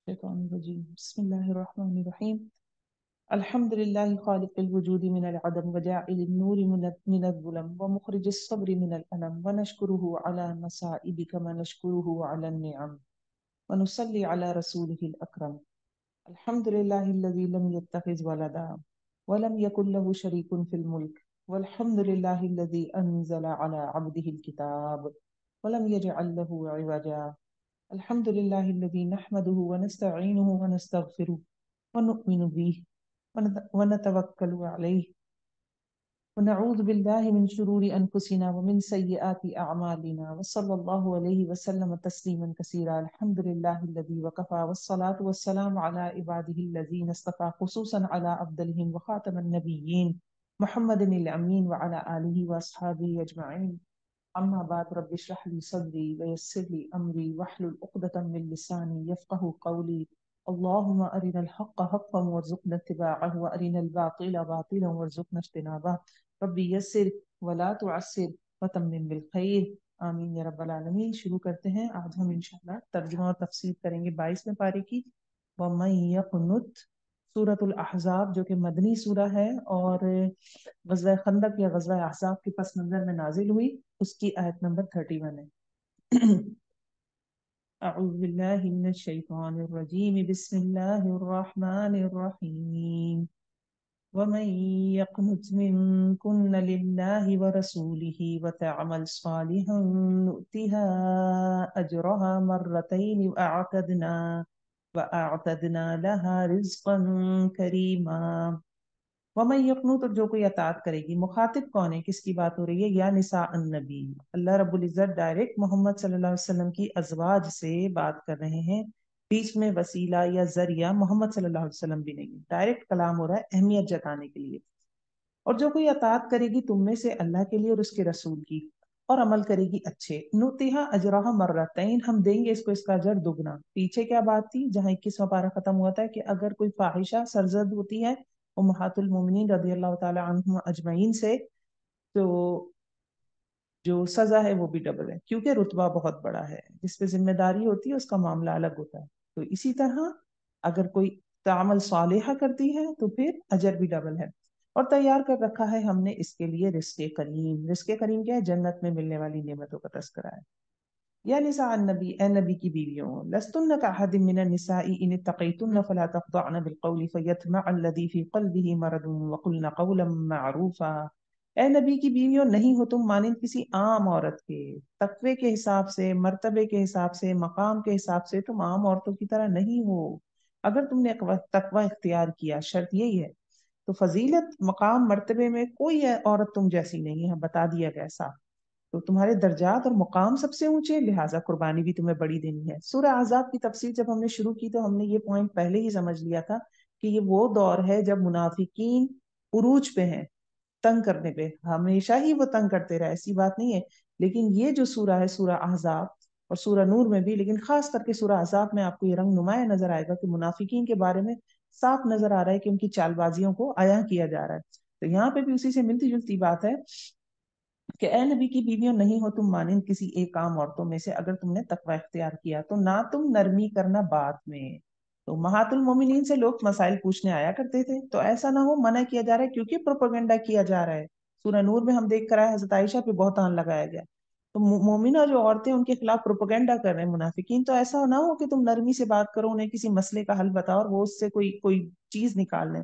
الشيطان الرجيم بسم الله الرحمن الرحيم الحمد لله خالق الوجود من العدم وجاعل النور من الظلم ومخرج الصبر من الألم ونشكره على المصائب كما نشكره على النعم ونصلي على رسوله الأكرم الحمد لله الذي لم يتخذ ولدا ولم يكن له شريك في الملك والحمد لله الذي أنزل على عبده الكتاب ولم يجعل له عوجا الحمد لله الذي نحمده ونستعينه ونستغفره ونؤمن به ونتوكل عليه ونعوذ بالله من شرور أنفسنا ومن سيئات أعمالنا وصلى الله عليه وسلم تسليما كثيرا الحمد لله الذي وكفى والصلاة والسلام على عباده الذين اصطفى خصوصا على أفضلهم وخاتم النبيين محمد الأمين وعلى آله وأصحابه أجمعين أما بعد رب اشرح لي صدري ويسر لي أمري واحلل عقدة من لساني يفقه قولي اللهم أرنا الحق حقا وارزقنا اتباعه وأرنا الباطل باطلا وارزقنا اجتنابه ربي يسر ولا تعسر وتمم بالخير آمین یا رب العالمین. شروع کرتے ہیں. آج ہم انشاءاللہ ترجمہ اور تفسیر کریں گے 22ویں پارے کی وَمَن يَقْنُتْ سورۃ الاحزاب جو کہ مدنی سورہ ہے اور غزوہ خندق یا غزوہ احزاب کے پس منظر میں نازل ہوئی. اس کی آیت نمبر 31 ہے. اعوذ باللہ من الشیطان الرجیم بسم اللہ الرحمن الرحیم ومن يقنت منكن لله ورسوله وتعمل صالحا نؤتها أجرها مرتين وأعتدنا لها رزقا كريما. ومن يقنت اور جو کوئی اطاعت کرے گی. مخاطب کون ہے؟ کس کی بات ہو رہی ہے؟ یا نساء النبی. اللہ رب العزت ڈائریکٹ محمد صلی اللہ علیہ وسلم کی ازواج سے بات کر رہے ہیں. بیچ میں وسیلہ یا ذریعہ محمد صلی اللہ علیہ وسلم بھی نہیں. ڈائریکٹ کلام ہو رہا ہے اہمیت جتانے کے لیے. اور جو کوئی اطاعت کرے گی تم میں سے اللہ کے لیے اور اس کے رسول کی اور عمل کرے گی اچھے نوتیہا اجرہا مرتین ہم دیں گے اس کو اس کا اجر دگنا. پیچھے کیا بات تھی جہاں 21واں پارہ ختم ہوا تھا کہ اگر کوئی فاحشہ سرزد ہوتی ہے امہات المومنین رضی اللہ تعالی عنہم اجمعین سے تو جو سزا ہے وہ بھی ڈبل ہے کیونکہ رتبہ بہت بڑا ہے. جس پہ ذمہ داری ہوتی ہے اس کا معاملہ الگ ہوتا ہے. تو اسی طرح اگر کوئی تعمل صالحہ کرتی ہے تو پھر اجر بھی ڈبل ہے. اور تیار کر رکھا ہے ہم نے اس کے لیے رزق کریم. رزق کریم کیا ہے؟ جنت میں ملنے والی نعمتوں کا تذکرہ ہے. یا نساء النبی اے نبی کی بیویوں لستن کاحد من النساء ان اتقیتن فلا تخضعن بالقول فیطمع الذی فی قلبہ مرض وقلن قولا معروفا. اے نبی کی بیویوں نہیں ہو تم مانند کسی عام عورت کے. تقوی کے حساب سے، مرتبے کے حساب سے، مقام کے حساب سے تم عام عورتوں کی طرح نہیں ہو. اگر تم نے تقوی اختیار کیا شرط یہی ہے تو فضیلت مقام مرتبے میں کوئی عورت تم جیسی نہیں ہے. بتا دیا گیا صاف. تو تمہارے درجات اور مقام سب سے اونچے لہٰذا قربانی بھی تمہیں بڑی دینی ہے. سورہ احزاب کی تفسیر جب ہم نے شروع کی تو ہم نے یہ پوائنٹ پہلے ہی سمجھ لیا تھا کہ یہ وہ دور ہے جب منافقین عروج پہ ہیں، تنگ کرنے پہ. ہمیشہ ہی وہ تنگ کرتے رہے، ایسی بات نہیں ہے. لیکن یہ جو سورہ ہے سورہ احزاب اور سورہ نور میں بھی، لیکن خاص کر کے سورہ احزاب میں آپ کو یہ رنگ نمایاں نظر آئے گا کہ منافقین کے بارے میں صاف نظر آ رہا ہے کہ ان کی چال بازیوں کو عیاں کیا جا رہا ہے. تو یہاں پہ بھی اسی سے ملتی جلتی بات ہے کہ اے نبی کی بیویوں نہیں ہو تم مانند کسی ایک عام عورتوں میں سے اگر تم نے تقوی اختیار کیا تو نہ تم نرمی کرنا بات میں. تو امہات المومنین سے لوگ مسائل پوچھنے آیا کرتے تھے تو ایسا نہ ہو منع کیا جا رہا ہے کیونکہ پروپیگنڈا کیا جا رہا ہے. سورہ نور میں ہم دیکھ کر آئے حضرت عائشہ پہ بہتان لگایا گیا. تو مومنہ جو عورتیں ان کے خلاف پروپیگنڈا کر رہے ہیں منافقین، تو ایسا نہ ہو کہ تم نرمی سے بات کرو، انہیں کسی مسئلے کا حل بتاؤ اور وہ اس سے کوئی چیز نکال لیں.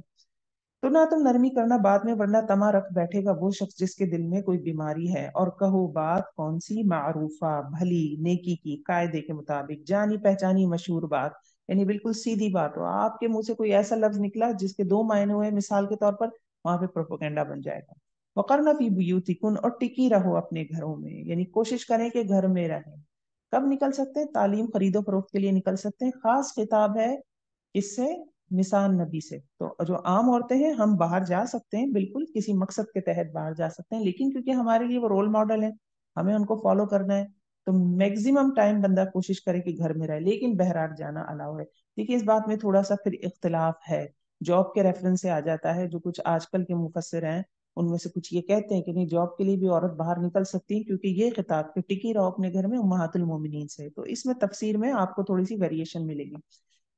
تو نہ تم نرمی کرنا بعد میں ورنہ طمع رکھ بیٹھے گا وہ شخص جس کے دل میں کوئی بیماری ہے. اور کہو بات کون سی؟ معروفہ، بھلی، نیکی کی، قاعدے کے مطابق، جانی پہچانی مشہور بات، یعنی بالکل سیدھی بات ہو. آپ کے منہ سے کوئی ایسا لفظ نکلا جس کے دو معنی ہوئے مثال کے طور پر، وہاں پہ پروپیگنڈا بن جائے گا. وقرن فی بیوتکن اور ٹکی رہو اپنے گھروں میں، یعنی کوشش کریں کہ گھر میں رہیں. کب نکل سکتے ہیں؟ تعلیم خرید و فروخت کے لیے نکل سکتے ہیں. خاص خطاب ہے اس سے نساء نبی سے. تو جو عام عورتیں ہیں ہم باہر جا سکتے ہیں، بالکل کسی مقصد کے تحت باہر جا سکتے ہیں، لیکن کیونکہ ہمارے لیے وہ رول ماڈل ہیں ہمیں ان کو فالو کرنا ہے تو میکزیمم ٹائم بندہ کوشش کرے کہ گھر میں رہے، لیکن بہرحال جانا الاؤ ہے. دیکھیے اس بات میں تھوڑا سا پھر اختلاف ہے. جاب کے ریفرنس سے آ جاتا ہے. جو کچھ آج کل کے مفسر ہیں ان میں سے کچھ یہ کہتے ہیں کہ نہیں، جاب کے لیے بھی عورت باہر نکل سکتی ہے کیونکہ یہ خطاب کہ ٹکی رہو اپنے گھر میں امہات المومنین سے. تو اس میں تفسیر میں آپ کو تھوڑی سی ویریشن ملے گی.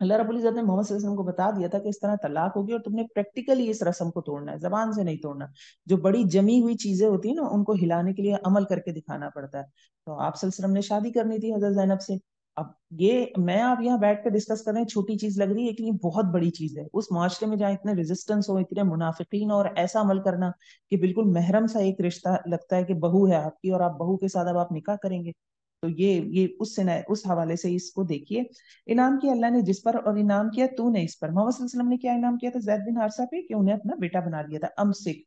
اللہ رب العزت نے محمد صلی اللہ علیہ وسلم کو بتا دیا تھا کہ اس طرح طلاق ہوگی اور تم نے پریکٹیکلی اس رسم کو توڑنا ہے، زبان سے نہیں توڑنا. جو بڑی جمی ہوئی چیزیں ہوتی ہیں نا ان کو ہلانے کے لیے عمل کر کے دکھانا پڑتا ہے. تو آپ صلی اللہ علیہ وسلم نے شادی کرنی تھی حضرت زینب سے. اب یہ میں آپ یہاں بیٹھ کے ڈسکس کر رہے ہیں، چھوٹی چیز لگ رہی ہے لیکن یہ بہت بڑی چیز ہے. اس معاشرے میں جہاں اتنے ریزسٹنس ہو، اتنے منافقین، اور ایسا عمل کرنا کہ بالکل محرم سا ایک رشتہ لگتا ہے کہ بہو ہے آپ کی اور آپ بہو کے ساتھ اب آپ نکاح کریں گے. تو یہ اس سے اس حوالے سے اس کو دیکھیے. انعام کیا اللہ نے جس پر، اور انعام کیا تو نے اس پر. محمد صلی اللہ علیہ وسلم نے کیا انعام کیا تھا زید بن حارثہ پہ کہ انہیں اپنا بیٹا بنا لیا تھا. امسک،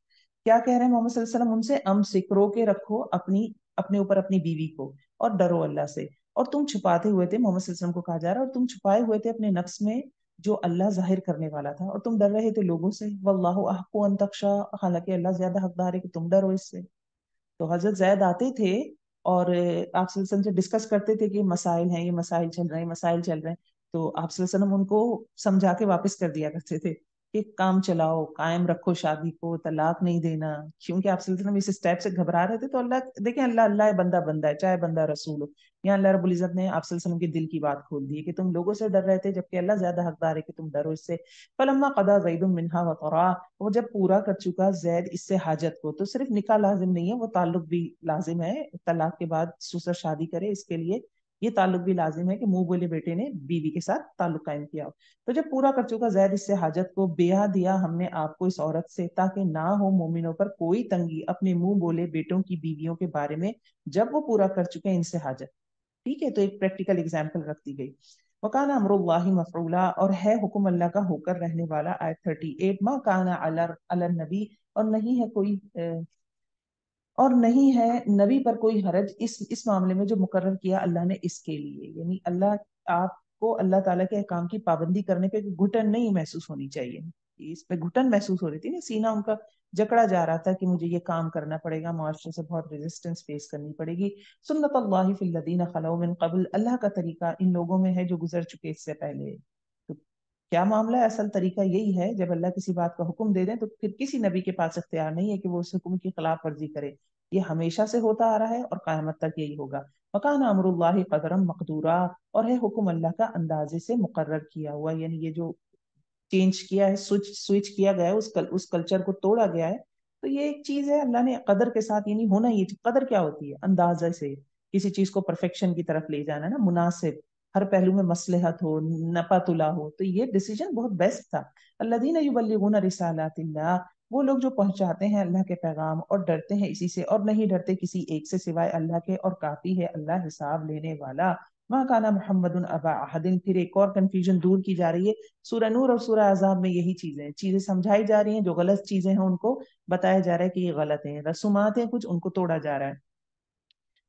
کیا کہہ رہے ہیں محمد صلی اللہ علیہ وسلم ان سے؟ امسک، رو کے رکھو اپنے اوپر اپنی بیوی کو، اور ڈرو اللہ سے. اور تم چھپاتے ہوئے تھے، محمد صلی اللہ علیہ وسلم کو کہا جا رہا ہے، اور تم چھپائے ہوئے تھے اپنے نفس میں جو اللہ ظاہر کرنے والا تھا، اور تم ڈر رہے تھے لوگوں سے. واللہ احق ان تخشى، حالانکہ اللہ زیادہ حقدار ہے کہ تم ڈرو اس سے. تو حضرت زید آتے تھے اور آپ صلی اللہ علیہ وسلم سے ڈسکس کرتے تھے کہ یہ مسائل ہیں، یہ مسائل چل رہے ہیں، مسائل چل رہے ہیں. تو آپ صلی اللہ علیہ وسلم ان کو سمجھا کے واپس کر دیا کرتے تھے کہ کام چلاؤ، قائم رکھو شادی کو، طلاق نہیں دینا. کیونکہ آپ صلی اللہ علیہ وسلم اس اسٹیپ سے گھبرا رہے تھے. تو اللہ دیکھیں، اللہ اللہ ہے، بندہ بندہ ہے، چاہے بندہ رسول ہو. یہاں اللہ رب العزت نے آپ صلی اللہ علیہ وسلم کے دل کی بات کھول دی ہے کہ تم لوگوں سے ڈر رہے تھے جبکہ اللہ زیادہ حقدار ہے کہ تم ڈرو اس سے. فلما قضا زید منها وطرا، وہ جب پورا کر چکا زید اس سے حاجت کو، تو صرف نکاح لازم نہیں ہے، وہ تعلق بھی لازم ہے. طلاق کے بعد سسر شادی کرے اس کے لیے یہ تعلق بھی لازم ہے کہ منہ بولے بیٹے نے بیوی کے ساتھ تعلق قائم کیا ہو. تو جب پورا کر چکا زید اس سے حاجت کو، بیاہ دیا ہم نے آپ کو اس عورت سے تاکہ نہ ہو مومنوں پر کوئی تنگی اپنے منہ بولے بیٹوں کی بیویوں کے بارے میں جب وہ پورا کر چکے ان سے حاجت. ٹھیک ہے، تو ایک پریکٹیکل اگزامپل رکھ دی گئی. وکان امر اللہ مفعولا، اور ہے حکم اللہ کا ہو کر رہنے والا. آیت 38. ما کان علی النبی، اور نہیں ہے کوئی اور نہیں ہے نبی پر کوئی حرج اس معاملے میں جو مقرر کیا اللہ نے اس کے لیے. یعنی اللہ آپ کو اللہ تعالیٰ کے احکام کی پابندی کرنے پہ گھٹن نہیں محسوس ہونی چاہیے. اس پہ گھٹن محسوس ہو رہی تھی نا، سینہ ان کا جکڑا جا رہا تھا کہ مجھے یہ کام کرنا پڑے گا، معاشرے سے بہت ریزسٹنس فیس کرنی پڑے گی. سنت اللہ فی الذین خلو من قبل، اللہ کا طریقہ ان لوگوں میں ہے جو گزر چکے اس سے پہلے. تو کیا معاملہ ہے؟ اصل طریقہ یہی ہے، جب اللہ کسی بات کا حکم دے دیں تو پھر کسی نبی کے پاس اختیار نہیں ہے کہ وہ اس حکم کی خلاف ورزی کرے. یہ ہمیشہ سے ہوتا آ رہا ہے اور قیامت تک یہی ہوگا. وکان امر اللہ قدرا مقدورا، اور ہے حکم اللہ کا اندازے سے مقرر کیا ہوا. یعنی یہ جو چینج کیا ہے، سوئچ کیا گیا ہے، اس کلچر کو توڑا گیا ہے. تو یہ ایک چیز ہے اللہ نے قدر کے ساتھ، یعنی ہونا. یہ قدر کیا ہوتی ہے؟ اندازے سے کسی چیز کو پرفیکشن کی طرف لے جانا نا، مناسب، ہر پہلو میں مصلحت ہو، نفع تلا ہو. تو یہ ڈیسیجن بہت بیسٹ تھا. الذین یبلغون رسالات اللہ، وہ لوگ جو پہنچاتے ہیں اللہ کے پیغام اور ڈرتے ہیں اسی سے، اور نہیں ڈرتے کسی ایک سے سوائے اللہ کے، اور کافی ہے اللہ حساب لینے والا. ماں کانا محمد ابا احد، پھر ایک اور کنفیوژن دور کی جا رہی ہے. سورہ نور اور سورہ احزاب میں یہی چیزیں سمجھائی جا رہی ہیں. جو غلط چیزیں ہیں ان کو بتایا جا رہا ہے کہ یہ غلط ہیں. رسومات ہیں کچھ، ان کو توڑا جا رہا ہے.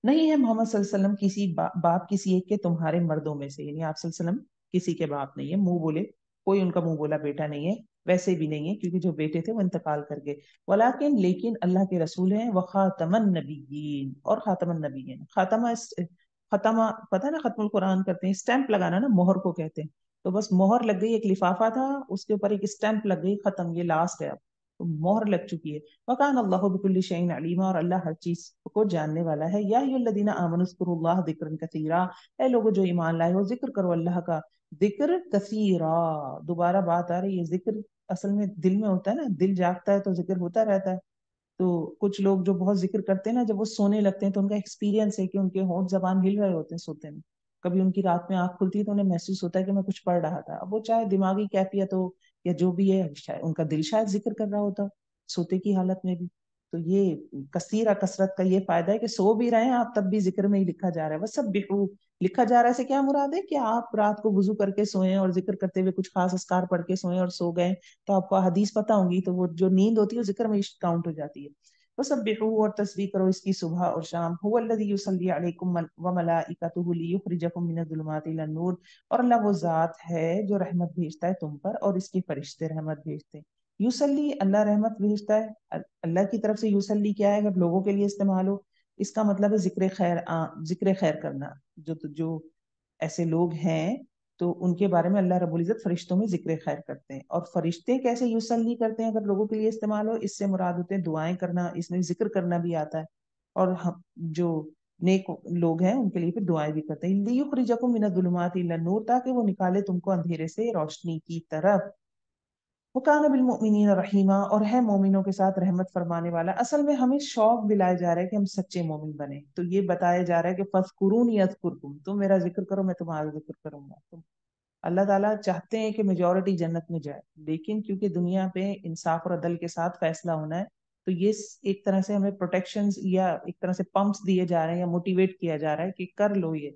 نہیں ہے محمد صلی اللہ علیہ وسلم کسی باپ کسی ایک کے تمہارے مردوں میں سے. یعنی آپ صلی اللہ علیہ وسلم کسی کے باپ نہیں ہے، منہ بولے کوئی ان کا منہ بولا بیٹا نہیں ہے. ویسے بھی نہیں ہے کیونکہ جو بیٹے تھے وہ انتقال کر گئے. ولیکن لیکن اللہ کے رسول ہیں، وخاتم النبیین، اور خاتم النبیین. ختمہ پتہ نا، ختم القرآن کرتے ہیں، اسٹیمپ لگانا نا، مہر کو کہتے ہیں. تو بس مہر لگ گئی، ایک لفافہ تھا اس کے اوپر ایک اسٹیمپ لگ گئی، ختم، یہ لاسٹ ہے اب. تو مہر لگ چکی ہے. وکان اللہ بکل شیء علیما، اور اللہ ہر چیز کو جاننے والا ہے. یا ایھا الذین آمنوا اذکروا اللہ ذکرا کثیرا، اے لوگوں جو ایمان لائے ہو ذکر کرو اللہ کا ذکر کثیرا. دوبارہ بات آ رہی ہے، ذکر اصل میں دل میں ہوتا ہے نا، دل جاگتا ہے تو ذکر ہوتا رہتا ہے. تو کچھ لوگ جو بہت ذکر کرتے ہیں نا، جب وہ سونے لگتے ہیں تو ان کا ایکسپیرینس ہے کہ ان کے ہونٹ زبان ہل رہے ہوتے ہیں سوتے میں. کبھی ان کی رات میں آنکھ کھلتی ہے تو انہیں محسوس ہوتا ہے کہ میں کچھ پڑھ رہا تھا. اب وہ چاہے دماغی کیفیت ہو یا جو بھی ہے، شاید ان کا دل شاید ذکر کر رہا ہوتا سوتے کی حالت میں بھی. تو یہ کثیرہ کثرت کا یہ فائدہ ہے کہ سو بھی رہے ہیں آپ تب بھی ذکر میں ہی لکھا جا رہا ہے. وسبحوا، لکھا جا رہا ہے سے کیا مراد ہے؟ کہ آپ رات کو وضو کر کے سوئیں اور ذکر کرتے ہوئے کچھ خاص اذکار پڑھ کے سوئیں اور سو گئے تو آپ کو حدیث پتہ ہوں گی، تو وہ جو نیند ہوتی ہے وہ ذکر میں کاؤنٹ ہو جاتی ہے. وسبحوا، اور تسبیح کرو اس کی صبح اور شام. هو الذی یصلی علیکم وملائکتہ لیخرجکم من الظلمات الی النور، اور اللہ وہ ذات ہے جو رحمت بھیجتا ہے تم پر اور اس کے فرشتے رحمت بھیجتے ہیں. یوسلی، اللہ رحمت بھیجتا ہے. اللہ کی طرف سے یوسلی کیا ہے؟ اگر لوگوں کے لیے استعمال ہو، اس کا مطلب ہے ذکر خیر کرنا. جو ایسے لوگ ہیں تو ان کے بارے میں اللہ رب العزت فرشتوں میں ذکر خیر کرتے ہیں. اور فرشتے کیسے یوسلی کرتے ہیں اگر لوگوں کے لیے استعمال ہو؟ اس سے مراد ہوتے ہیں دعائیں کرنا، اس میں ذکر کرنا بھی آتا ہے. اور جو نیک لوگ ہیں ان کے لیے پھر دعائیں بھی کرتے ہیں، لیخرجکم من الظلمات الی النور، تاکہ وہ نکالے تم کو اندھیرے سے روشنی کی طرف، وکان بالمؤمنین رحیما، اور ہے مومنوں کے ساتھ رحمت فرمانے والا۔ اصل میں ہمیں شوق دلایا جا رہا ہے کہ ہم سچے مومن بنے، تو یہ بتایا جا رہا ہے کہ فاذکرونی اذکرکم، تم میرا ذکر کرو میں تمہارا ذکر کروں گا۔ تم اللہ تعالیٰ چاہتے ہیں کہ میجورٹی جنت میں جائے، لیکن کیونکہ دنیا پہ انصاف اور عدل کے ساتھ فیصلہ ہونا ہے، تو یہ ایک طرح سے ہمیں پروٹیکشنز یا ایک طرح سے پمپس دیے جا رہے ہیں یا موٹیویٹ کیا جا رہا ہے کہ کر لو، یہ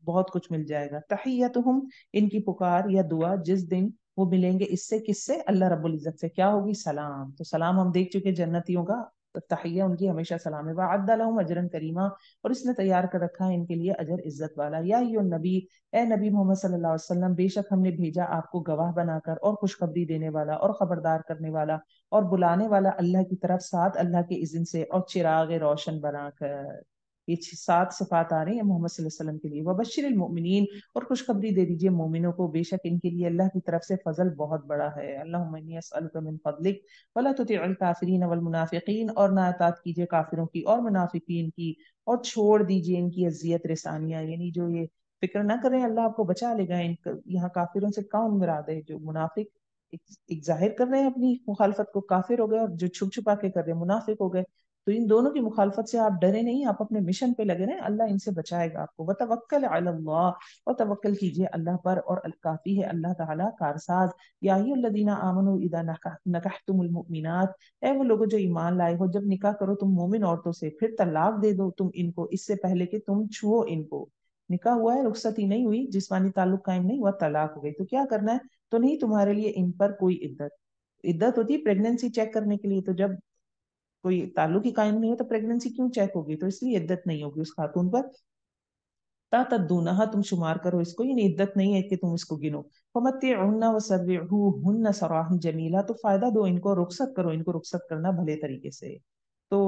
بہت کچھ مل جائے گا۔ تحیتہم، ان کی پکار یا دعا جس دن وہ ملیں گے اس سے، کس سے؟ اللہ رب العزت سے، کیا ہوگی؟ سلام۔ تو سلام ہم دیکھ چکے جنتیوں کا، تحیہ ان کی ہمیشہ سلام ہے۔ وَأَعَدَّ لَهُمْ أَجْرًا كَرِيمًا، اور اس نے تیار کر رکھا ہے ان کے لیے اجر عزت والا۔ یا ایھا النبی، اے نبی محمد صلی اللہ علیہ وسلم، بے شک ہم نے بھیجا آپ کو گواہ بنا کر اور خوشخبری دینے والا اور خبردار کرنے والا اور بلانے والا اللہ کی طرف، ساتھ اللہ کے اذن سے، اور چراغ روشن بنا کر۔ یہ 7 صفات آ رہی ہیں محمد صلی اللہ علیہ وسلم کے لیے۔ وبشر المؤمنین، اور خوشخبری دے دیجئے مومنوں کو، بے شک ان کے لیے اللہ کی طرف سے فضل بہت بڑا ہے۔ اللہم انی اسألک من فضلک ولا تطع الکافرین والمنافقین، اور نہ اطاعت کیجئے کافروں کی اور منافقین کی، اور چھوڑ دیجئے ان کی اذیت رسانیاں، یعنی جو یہ فکر نہ کریں اللہ آپ کو بچا لے گا۔ یہاں کافروں سے کون مراد ہے؟ جو منافق ایک ظاہر کر رہے ہیں اپنی مخالفت کو، کافر ہو گئے، اور جو چھپ چھپا کے کر رہے ہیں منافق ہو گئے۔ تو ان دونوں کی مخالفت سے آپ ڈرے نہیں، آپ اپنے مشن پہ لگے رہیں، اللہ ان سے بچائے گا آپ کو۔ وتوکل علی اللہ، اور توکل کیجئے اللہ پر، اور الکافی ہے اللہ تعالیٰ کارساز۔ یا ایھا الذین آمنوا اذا نکحتم المؤمنات، اے وہ لوگوں جو ایمان لائے ہو، جب نکاح کرو تم مومن عورتوں سے، پھر طلاق دے دو تم ان کو اس سے پہلے کہ تم چھو ان کو۔ نکاح ہوا ہے، رخصتی نہیں ہوئی، جسمانی تعلق قائم نہیں ہوا، طلاق ہو گئی، تو کیا کرنا ہے؟ تو نہیں تمہارے لیے ان پر کوئی عدت، عدت ہوتی ہے پریگننسی چیک کرنے کے لیے، تو جب کوئی تعلق ہی قائم نہیں ہو تو پریگننسی کیوں چیک ہوگی؟ تو اس لیے عدت نہیں ہوگی اس خاتون پر۔ تدونہا، تم شمار کرو اس کو، یعنی عدت نہیں ہے کہ تم اس کو گنو۔ فمتعوہن وسرحوہن سراحا جمیلا، تو فائدہ دو ان کو، رخصت کرو ان کو، رخصت کرنا بھلے طریقے سے۔ تو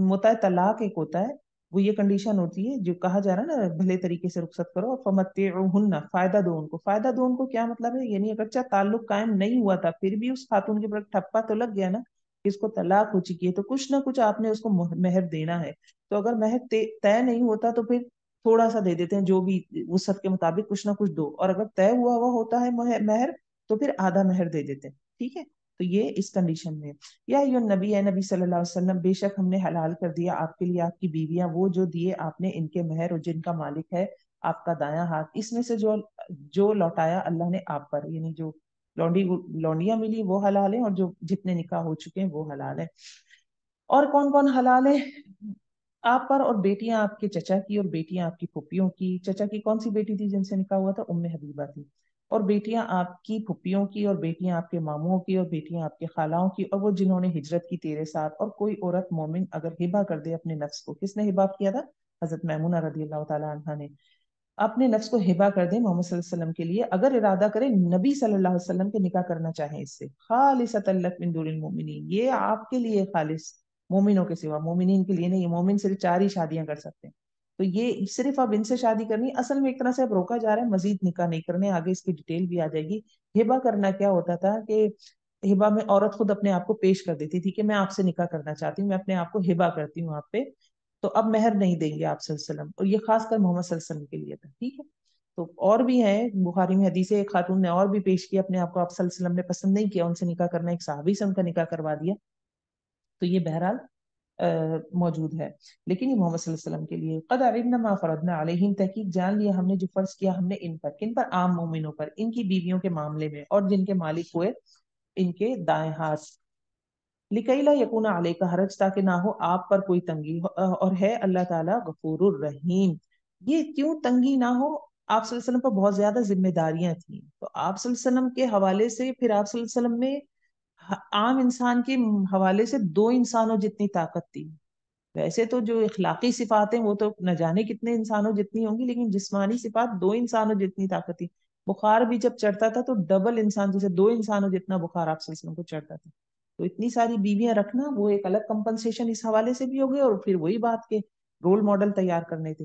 متع طلاق ایک ہوتا ہے، وہ یہ کنڈیشن ہوتی ہے جو کہا جا رہا ہے نا بھلے طریقے سے رخصت کرو۔ فمتعوہن، فائدہ دو ان کو، فائدہ دو ان کو کیا مطلب ہے؟ یعنی اگرچہ تعلق قائم نہیں ہوا تھا پھر بھی اس خاتون کے اوپر ٹھپا تو لگ گیا نا، اس کو طلاق ہو چکی ہے، تو کچھ نہ کچھ آپ نے اس کو مہر دینا ہے۔ تو اگر مہر طے نہیں ہوتا تو پھر تھوڑا سا دے دیتے ہیں، جو بھی وسعت کے مطابق کچھ نہ کچھ دو، اور اگر طے ہوا ہوا ہوتا ہے مہر تو پھر آدھا مہر دے دیتے ہیں، ٹھیک ہے؟ تو یہ اس کنڈیشن میں۔ یا ایھا النبی، اے نبی صلی اللہ علیہ وسلم، بے شک ہم نے حلال کر دیا آپ کے لیے آپ کی بیویاں، وہ جو دیے آپ نے ان کے مہر، اور جن کا مالک ہے آپ کا دایاں ہاتھ، اس میں سے جو لوٹایا اللہ نے آپ پر، یعنی جو لونڈیاں ملی وہ حلال ہیں، اور جو جتنے نکاح ہو چکے ہیں وہ حلال ہیں۔ اور کون کون حلال ہے آپ پر؟ اور بیٹیاں آپ کے چچا کی، اور بیٹیاں آپ کی پھوپھیوں کی۔ چچا کی کون سی بیٹی تھی جن سے نکاح ہوا تھا؟ ام حبیبہ تھی۔ اور بیٹیاں آپ کی پھوپھیوں کی، اور بیٹیاں آپ کے ماموں کی، اور بیٹیاں آپ کے خالاؤں کی، اور وہ جنہوں نے ہجرت کی تیرے ساتھ۔ اور کوئی عورت مومن اگر ہبہ کر دے اپنے نفس کو، کس نے ہبہ کیا تھا؟ حضرت میمونہ رضی اللہ تعالی عنہا نے اپنے نفس کو ہبہ کر دے محمد صلی اللہ علیہ وسلم کے لیے، اگر ارادہ کرے نبی صلی اللہ علیہ وسلم کے نکاح کرنا چاہیں اس سے، خالصۃ لک من دون المؤمنین، یہ آپ کے لیے خالص، مومنوں کے سوا، مومنین کے لیے نہیں۔ مومن صرف 4 ہی شادیاں کر سکتے ہیں، تو یہ صرف اب ان سے شادی کرنی، اصل میں ایک طرح سے اب روکا جا رہا ہے مزید نکاح نہیں کرنے، آگے اس کی ڈیٹیل بھی آ جائے گی۔ ہبہ کرنا کیا ہوتا تھا کہ ہبہ میں عورت خود اپنے آپ کو پیش کر دیتی تھی کہ میں آپ سے نکاح کرنا چاہتی ہوں، میں اپنے آپ کو ہبہ کرتی ہوں آپ پہ، تو اب مہر نہیں دیں گے آپ صلی اللہ علیہ وسلم، اور یہ خاص کر محمد صلی اللہ علیہ وسلم کے لیے تھا، ٹھیک ہے؟ تو اور بھی ہے بخاری میں حدیث ہے، ایک خاتون نے اور بھی پیش کیا اپنے آپ کو، آپ صلی اللہ علیہ وسلم نے پسند نہیں کیا ان سے نکاح کرنا، ایک صحابی سے ان کا نکاح کروا دیا، تو یہ بہرحال موجود ہے، لیکن یہ محمد صلی اللہ علیہ وسلم کے لیے۔ قد علمنا ما فرضنا علیہم، تحقیق جان لیا ہم نے جو فرض کیا ہم نے ان پر، کن پر؟ عام مومنوں پر، ان کی بیویوں کے معاملے میں، اور جن کے مالک ہوئے ان کے دائیں ہاتھ۔ لِكَيْ لَا يَكُونَ عَلَيْكَ حَرَج، تاکہ نہ ہو آپ پر کوئی تنگی، اور ہے اللہ تعالیٰ غفور الرحیم۔ یہ کیوں تنگی نہ ہو؟ آپ صلی اللہ علیہ وسلم پر بہت زیادہ ذمہ داریاں تھیں، تو آپ صلی اللہ علیہ وسلم کے حوالے سے، پھر آپ صلی اللہ علیہ وسلم میں عام انسان کے حوالے سے 2 انسانوں جتنی طاقت تھی۔ ویسے تو جو اخلاقی صفات ہیں وہ تو نہ جانے کتنے انسانوں جتنی ہوں گی، لیکن جسمانی صفات 2 انسانوں جتنی طاقت تھی۔ بخار بھی جب چڑھتا تھا تو ڈبل انسان، جیسے 2 انسانوں جتنا بخار آپ صلی اللہ علیہ وسلم کو چڑھتا تھا، تو اتنی ساری بیویاں رکھنا وہ ایک الگ کمپنسیشن اس حوالے سے بھی ہو گئی، اور پھر وہی بات کے رول ماڈل تیار کرنے تھے۔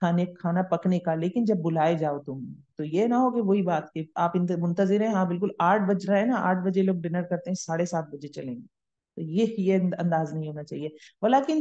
کھانا پکنے کا، لیکن جب بلائے جاؤ تم تو یہ نہ ہو کہ وہی بات کہ آپ منتظر ہیں، ہاں بالکل 8 بج رہا ہے نا، 8 بجے لوگ ڈنر کرتے ہیں، 7:30 بجے چلیں گے، تو یہ انداز نہیں ہونا چاہیے۔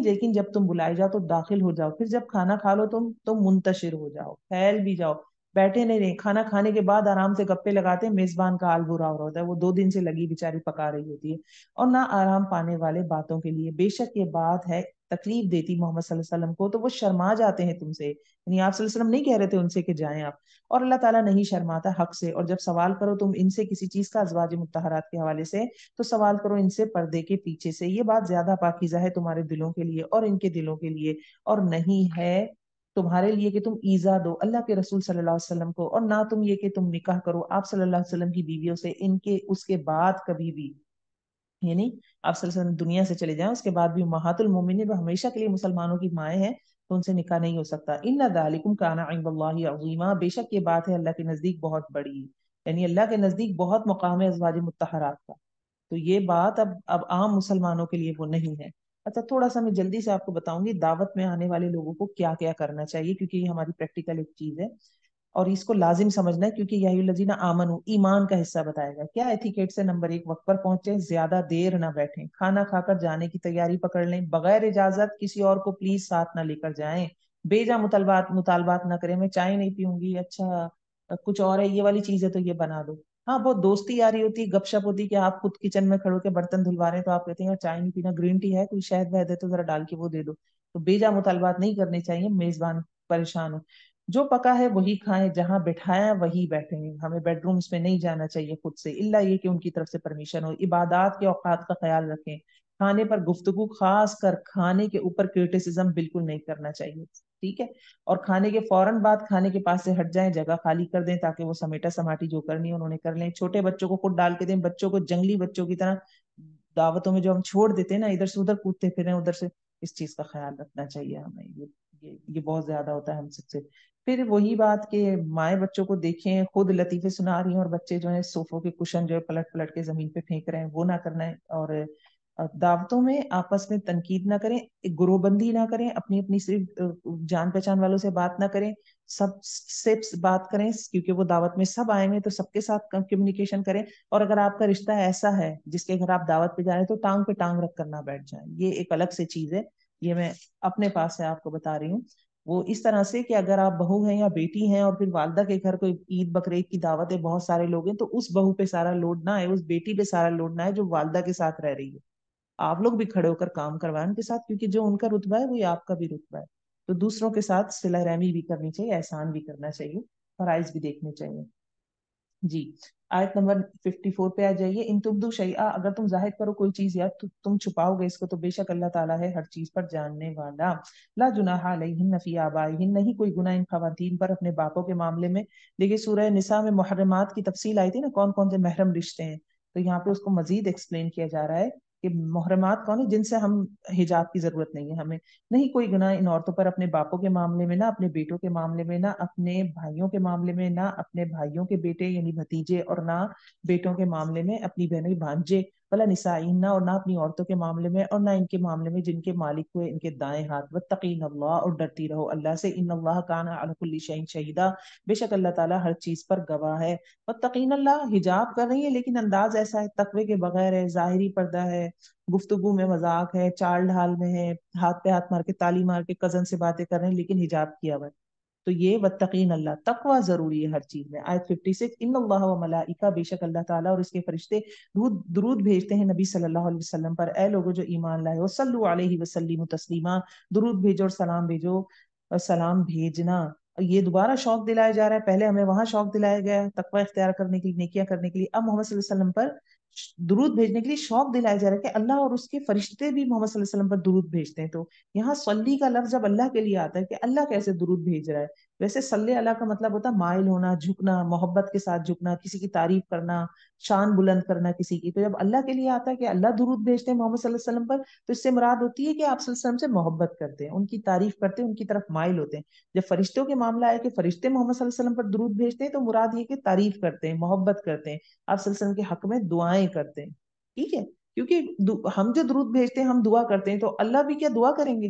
لیکن جب تم بلائے جاؤ تو داخل ہو جاؤ، پھر جب کھانا کھا لو تم منتشر ہو جاؤ، پھیل بھی جاؤ، بیٹھے نہیں رہے۔ کھانا کھانے کے بعد آرام سے گپے لگاتے ہیں، میزبان کا حال برا ہو رہا ہوتا ہے، وہ 2 دن سے لگی بیچاری پکا رہی ہوتی ہے، اور نہ آرام پانے والے باتوں کے لیے۔ بے شک یہ بات ہے تکلیف دیتی محمد صلی اللہ علیہ وسلم کو، تو وہ شرما جاتے ہیں تم سے، یعنی آپ صلی اللہ علیہ وسلم نہیں کہہ رہے تھے ان سے کہ جائیں آپ، اور اللہ تعالیٰ نہیں شرماتا حق سے۔ اور جب سوال کرو تم ان سے کسی چیز کا ازواج مطہرات کے حوالے سے، تو سوال کرو ان سے پردے کے پیچھے سے، یہ بات زیادہ پاکیزہ ہے تمہارے دلوں کے لیے اور ان کے دلوں کے لیے، اور نہیں ہے تمہارے لیے کہ تم ایذا دو اللہ کے رسول صلی اللہ علیہ وسلم کو، اور نہ تم یہ کہ تم نکاح کرو آپ صلی اللہ علیہ وسلم کی بیویوں سے ان کے اس کے بعد کبھی بھی، یعنی آپ صلی اللہ علیہ وسلم دنیا سے چلے جائیں اس کے بعد بھی امہات المومنین وہ ہمیشہ کے لیے مسلمانوں کی مائیں ہیں، تو ان سے نکاح نہیں ہو سکتا۔ ان ذالکم کان عند اللہ عظیما، بے شک یہ بات ہے اللہ کے نزدیک بہت بڑی، یعنی اللہ کے نزدیک بہت مقام ہے ازواج مطہرات کا، تو یہ بات اب عام مسلمانوں کے لیے وہ نہیں ہے۔ اچھا تھوڑا سا میں جلدی سے آپ کو بتاؤں گی دعوت میں آنے والے لوگوں کو کیا کیا کرنا چاہیے، کیونکہ یہ ہماری پریکٹیکل ایک چیز ہے اور اس کو لازم سمجھنا ہے، کیونکہ یا الذین آمنو ایمان کا حصہ بتائے گا۔ کیا ایتھیکیٹ سے نمبر 1 وقت پر پہنچے، زیادہ دیر نہ بیٹھیں، کھانا کھا کر جانے کی تیاری پکڑ لیں، بغیر اجازت کسی اور کو پلیز ساتھ نہ لے کر جائیں، بے جا مطالبات نہ کریں، میں چائے نہیں پیوں گی، اچھا کچھ اور ہے یہ والی چیز ہے تو یہ بنا دو۔ ہاں بہت دوستی آ رہی ہوتی، گپ شپ ہوتی کہ آپ خود کچن میں کھڑے ہو کے برتن دھلوا رہے ہیں تو آپ کہتے ہیں یار چائے نہیں پینا، گرین ٹی ہے، کوئی شہد وہد ہے تو ذرا ڈال کے وہ دے دو، تو بے جا مطالبات نہیں کرنے چاہیے، میزبان پریشان ہو۔ جو پکا ہے وہی کھائیں، جہاں بٹھایا وہی بیٹھیں، ہمیں بیڈ رومز میں نہیں جانا چاہیے خود سے، الا یہ کہ ان کی طرف سے پرمیشن ہو۔ عبادات کے اوقات کا خیال رکھیں، کھانے پر گفتگو، خاص کر کھانے کے اوپر کرٹیسزم بالکل نہیں کرنا چاہیے، ٹھیک ہے؟ اور کھانے کے فوراً بعد کھانے کے پاس سے ہٹ جائیں، جگہ خالی کر دیں تاکہ وہ سمیٹا سماٹی جو کرنی ہے انہوں نے کر لیں۔ چھوٹے بچوں کو خود ڈال کے دیں، بچوں کو جنگلی بچوں کی طرح دعوتوں میں جو ہم چھوڑ دیتے ہیں نا ادھر سے ادھر کودتے پھریں ادھر سے، اس چیز کا خیال رکھنا چاہیے ہمیں، یہ بہت زیادہ ہوتا ہے ہم سب سے۔ پھر وہی بات کہ مائیں بچوں کو دیکھیں خود لطیفے سنا رہی ہیں اور بچے جو ہے صوفوں کے کشن جو ہے پلٹ پلٹ کے زمین پہ پھینک رہے ہیں، وہ نہ کرنا ہے۔ اور دعوتوں میں آپس میں تنقید نہ کریں، ایک گروہ بندی نہ کریں، اپنی اپنی صرف جان پہچان والوں سے بات نہ کریں، سب سے بات کریں، کیونکہ وہ دعوت میں سب آئے ہوئے تو سب کے ساتھ کمیونیکیشن کریں۔ اور اگر آپ کا رشتہ ایسا ہے جس کے گھر آپ دعوت پہ جا رہے ہیں تو ٹانگ پہ ٹانگ رکھ کر نہ بیٹھ جائیں، یہ ایک الگ سے چیز ہے، یہ میں اپنے پاس سے آپ کو بتا رہی ہوں۔ وہ اس طرح سے کہ اگر آپ بہو ہیں یا بیٹی ہیں اور پھر والدہ کے گھر کوئی عید بقرعید کی دعوت ہے، بہت سارے لوگ ہیں، تو اس بہو پہ سارا لوڈ نہ ہے، اس بیٹی پہ سارا لوڈ نہ ہے جو والدہ کے ساتھ رہ رہی ہے، آپ لوگ بھی کھڑے ہو کر کام کروائیں ان کے ساتھ، کیونکہ جو ان کا رتبہ ہے وہی آپ کا بھی رتبہ ہے۔ تو دوسروں کے ساتھ صلہ رحمی بھی کرنی چاہیے، احسان بھی کرنا چاہیے، فرائض بھی دیکھنے چاہیے۔ جی آیت نمبر 54 پہ آ جائیے۔ ان تبدو شیئا، اگر تم ظاہر کرو کوئی چیز یا تم چھپاؤ گے اس کو، تو بے شک اللہ تعالیٰ ہے ہر چیز پر جاننے والا۔ لا جناح علیہن فی آبائہن، نہیں کوئی گناہ ان خواتین پر اپنے باپوں کے معاملے میں۔ دیکھیے سورہ نساء میں محرمات کی تفصیل آئی تھی نا، کون کون سے محرم رشتے ہیں، تو یہاں پہ اس کو مزید ایکسپلین کیا جا رہا ہے کہ محرمات کون ہیں، جن سے ہم حجاب کی ضرورت نہیں ہے ہمیں۔ نہیں کوئی گناہ ان عورتوں پر اپنے باپوں کے معاملے میں، نہ اپنے بیٹوں کے معاملے میں، نہ اپنے بھائیوں کے معاملے میں، نہ اپنے بھائیوں کے بیٹے یعنی بھتیجے، اور نہ بیٹوں کے معاملے میں اپنی بہنیں بھانجے، ولا نسائہن، اور نہ اپنی عورتوں کے معاملے میں، اور نہ ان کے معاملے میں جن کے مالک ہوئے ان کے دائیں ہاتھ۔ واتقین اللہ، اور ڈرتی رہو اللہ سے۔ ان اللہ کان علی کل شیء شہیدا، بے شک اللہ تعالیٰ ہر چیز پر گواہ ہے۔ واتقین اللہ، حجاب کر رہی ہے لیکن انداز ایسا ہے تقوی کے بغیر ہے، ظاہری پردہ ہے، گفتگو میں مذاق ہے، چال ڈھال میں ہے، ہاتھ پہ ہاتھ مار کے تالی مار کے کزن سے باتیں کر رہے ہیں لیکن حجاب کیا ہوا ہے، تو یہ واتقین اللہ، تقوی ضروری ہے ہر چیز میں۔ آیت 56، ان اللہ و ملائکہ، بے شک اللہ تعالیٰ اور اس کے فرشتے درود بھیجتے ہیں نبی صلی اللہ علیہ وسلم پر۔ اے لوگوں جو ایمان لائے ہو، صلو علیہ وسلم تسلیما، درود بھیجو اور سلام بھیجو، اور سلام بھیجنا یہ دوبارہ شوق دلایا جا رہا ہے، پہلے ہمیں وہاں شوق دلایا گیا ہے تقوی اختیار کرنے کے لیے، نیکیاں کرنے کے لیے، اب محمد صلی اللہ علیہ وسلم پر درود بھیجنے کے لیے شوق دلایا جا رہا ہے کہ اللہ اور اس کے فرشتے بھی محمد صلی اللہ علیہ وسلم پر درود بھیجتے ہیں۔ تو یہاں صلی کا لفظ جب اللہ کے لیے آتا ہے کہ اللہ کیسے درود بھیج رہا ہے، ویسے صلی اللہ کا مطلب ہوتا ہے مائل ہونا، جھکنا، محبت کے ساتھ جھکنا، کسی کی تعریف کرنا، شان بلند کرنا کسی کی۔ تو جب اللہ کے لیے آتا ہے کہ اللہ درود بھیجتے ہیں محمد صلی اللہ علیہ وسلم پر، تو اس سے مراد ہوتی ہے کہ آپ صلی اللہ علیہ وسلم سے محبت کرتے ہیں، ان کی تعریف کرتے ہیں، ان کی طرف مائل ہوتے ہیں۔ جب فرشتوں کے معاملہ ہے کہ فرشتے محمد صلی اللہ علیہ وسلم پر درود بھیجتے ہیں، تو مراد یہ کہ تعریف کرتے ہیں، محبت کرتے ہیں، آپ صلی اللہ علیہ وسلم کے حق میں دعائیں کرتے ہیں، ٹھیک ہے؟ کیونکہ ہم جو درود بھیجتے ہیں، ہم دعا کرتے ہیں، تو اللہ بھی کیا دعا کریں گے؟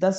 10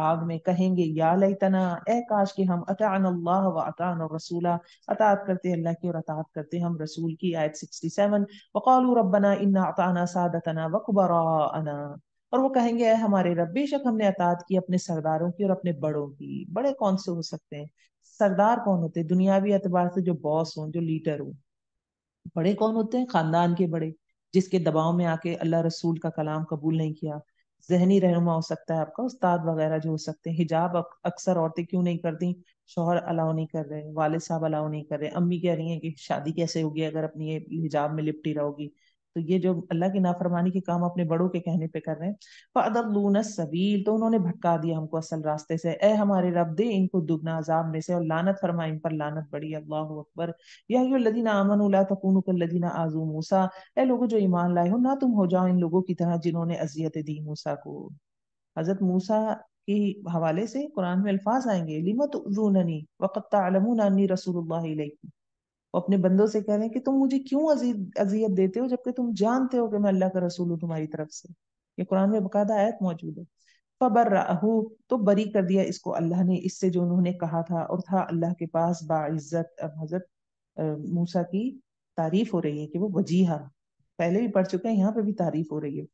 آگ میں، کہیں گے یا لیتنا، اے کاش کہ ہم اطعنا اللہ و اطعنا الرسول، اطاعت کرتے اللہ کی اور اطاعت کرتے ہم رسول کی. آیت 67. وقالوا ربنا انا اطعنا سادتنا وكبراءنا، اور وہ کہیں گے اے ہمارے رب، بے شک ہم نے اطاعت کی اپنے سرداروں کی اور اپنے بڑوں کی. بڑے کون سے ہو سکتے ہیں؟ سردار کون ہوتے ہیں؟ دنیاوی اعتبار سے جو باس ہوں، جو لیڈر ہوں. بڑے کون ہوتے ہیں؟ خاندان کے بڑے، جس کے دباؤ میں آ کے اللہ رسول کا کلام قبول نہیں کیا. ذہنی رہنما ہو سکتا ہے آپ کا استاد وغیرہ جو ہو سکتے ہیں. حجاب اکثر عورتیں کیوں نہیں کرتی؟ شوہر الاؤ نہیں کر رہے، والد صاحب الاؤ نہیں کر رہے، امی کہہ رہی ہیں کہ شادی کیسے ہوگی اگر اپنی یہ حجاب میں لپٹی رہو گی. تو یہ جو اللہ کی نافرمانی کے کام اپنے بڑوں کے کہنے پہ کر رہے ہیں. فَأَضَلُّونَ السَّبِيلَ، تو انہوں نے بھٹکا دیا ہم کو اصل راستے سے. اے ہمارے رب، دے ان کو دگنا عذاب میں سے، اور لعنت فرما ان پر، لعنت بڑی. اللہ اکبر. یا ایھا الذین آمنوا لا تکونوا کالذین آذوا موسیٰ، اے لوگوں جو ایمان لائے ہو، نہ تم ہو جاؤ ان لوگوں کی طرح جنہوں نے اذیت دی موسیٰ کو. حضرت موسیٰ کی حوالے سے قرآن میں الفاظ آئیں گے، لِمَ تُؤْذُونَنِی وَقَدْ تَعْلَمُونَ أَنِّی رَسُولُ اللَّهِ إِلَیکُم. وہ اپنے بندوں سے کہہ رہے ہیں کہ تم مجھے کیوں اذیت دیتے ہو جبکہ تم جانتے ہو کہ میں اللہ کا رسول ہوں تمہاری طرف سے. یہ قرآن میں باقاعدہ آیت موجود ہے. فَبَرَّأَهُ، تو بری کر دیا اس کو اللہ نے اس سے جو انہوں نے کہا تھا، اور تھا اللہ کے پاس باعزت. اب حضرت موسیٰ کی تعریف ہو رہی ہے کہ وہ وجیحہ، پہلے بھی پڑھ چکے ہیں، یہاں پہ بھی تعریف ہو رہی ہے.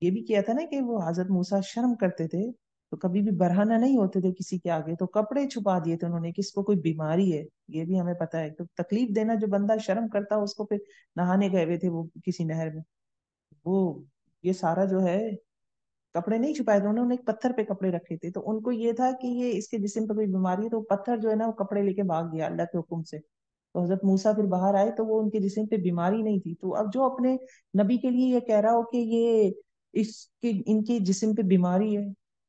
یہ بھی کیا تھا نا کہ وہ حضرت موسیٰ شرم کرتے تھے، تو کبھی بھی برہنہ نہیں ہوتے تھے کسی کے آگے، تو کپڑے چھپا دیے تھے انہوں نے کہ اس کو کوئی بیماری ہے. یہ بھی ہمیں پتا ہے. تو تکلیف دینا، جو بندہ شرم کرتا اس کو پھر نہانے گئے ہوئے تھے وہ کسی نہر میں، وہ یہ سارا جو ہے کپڑے نہیں چھپائے تھے انہوں نے، ایک پتھر پہ کپڑے رکھے تھے. تو ان کو یہ تھا کہ یہ اس کے جسم پہ کوئی بیماری ہے، تو وہ پتھر جو ہے نا وہ کپڑے لے کے بھاگ گیا اللہ کے حکم سے. تو حضرت موسیٰ پھر باہر آئے تو وہ ان کے جسم پہ بیماری نہیں تھی. تو اب جو اپنے نبی کے لیے یہ کہہ رہا ہو کہ یہ ان کے جسم پہ بیماری ہے،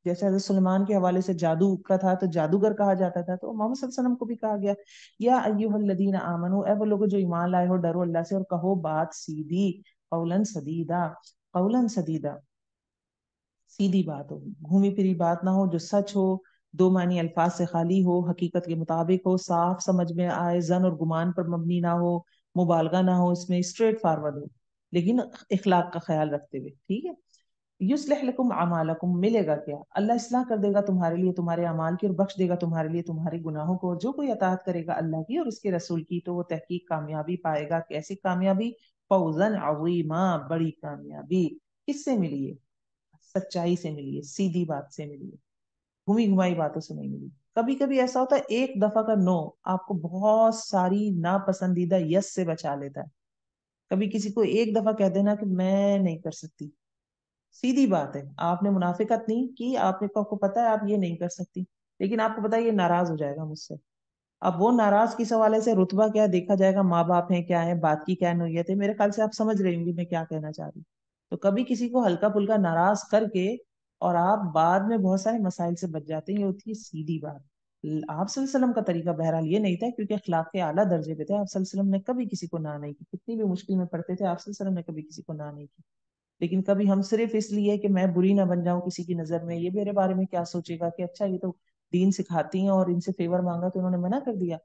جیسے حضرت سلمان کے حوالے سے جادو کا تھا تو جادوگر کہا جاتا تھا، تو محمد صلی اللہ علیہ وسلم کو بھی کہا گیا یا ایھا الذین آمنو، اے وہ لوگ جو ایمان لائے ہو، ڈرو اللہ سے اور کہو بات سیدھی. قولا سدیدا، قولا سدیدا، سیدھی بات ہو، گھومی پھری بات نہ ہو، جو سچ ہو، دو معنی الفاظ سے خالی ہو، حقیقت کے مطابق ہو، صاف سمجھ میں آئے، زن اور گمان پر مبنی نہ ہو، مبالغہ نہ ہو اس میں، اسٹریٹ فارورڈ ہو، لیکن اخلاق کا خیال رکھتے ہوئے. ٹھیک ہے. یصلح لکم اعمالکم، ملے گا کیا؟ اللہ اصلاح کر دے گا تمہارے لیے تمہارے اعمال کی، اور بخش دے گا تمہارے لیے تمہارے گناہوں کو. جو کوئی اطاعت کرے گا اللہ کی اور اس کے رسول کی تو وہ تحقیق کامیابی پائے گا. کیسی کامیابی؟ فوزا عظیما، بڑی کامیابی. کس سے ملی ہے؟ سچائی سے ملی ہے، سیدھی بات سے ملی ہے، گھمی گھمائی باتوں سے نہیں ملی. کبھی کبھی ایسا ہوتا ہے ایک دفعہ کا نو آپ کو بہت ساری ناپسندیدہ یس سے بچا لیتا ہے. کبھی کسی کو ایک دفعہ کہہ دینا کہ میں نہیں کر سکتی، سیدھی بات ہے، آپ نے منافقت نہیں کی، آپ نے کو پتا ہے آپ یہ نہیں کر سکتی، لیکن آپ کو پتا ہے یہ ناراض ہو جائے گا مجھ سے. اب وہ ناراض کس حوالے سے؟ رتبہ کیا دیکھا جائے گا، ماں باپ ہیں کیا ہے، بات کی کیا نوعیت ہے. میرے خیال سے آپ سمجھ رہی ہوں گی میں کیا کہنا چاہ رہی ہوں. تو کبھی کسی کو ہلکا پھلکا ناراض کر کے اور آپ بعد میں بہت سارے مسائل سے بچ جاتے ہیں، یہ ہوتی ہے سیدھی بات. آپ صلی اللہ علیہ وسلم کا طریقہ بہرحال یہ نہیں تھا، کیونکہ اخلاق کے اعلیٰ درجے پہ تھے. آپ صلی اللہ علیہ وسلم نے کبھی کسی کو نہ نہیں کی، کتنی بھی مشکل میں پڑتے تھے آپ صلی اللہ علیہ وسلم نے کبھی کسی کو نہ نہیں کی. لیکن کبھی ہم صرف اس لیے کہ میں بری نہ بن جاؤں کسی کی نظر میں، یہ میرے بارے میں کیا سوچے گا، کہ اچھا یہ تو دین سکھاتی ہیں اور ان سے فیور مانگا تو انہوں نے منع کر دیا،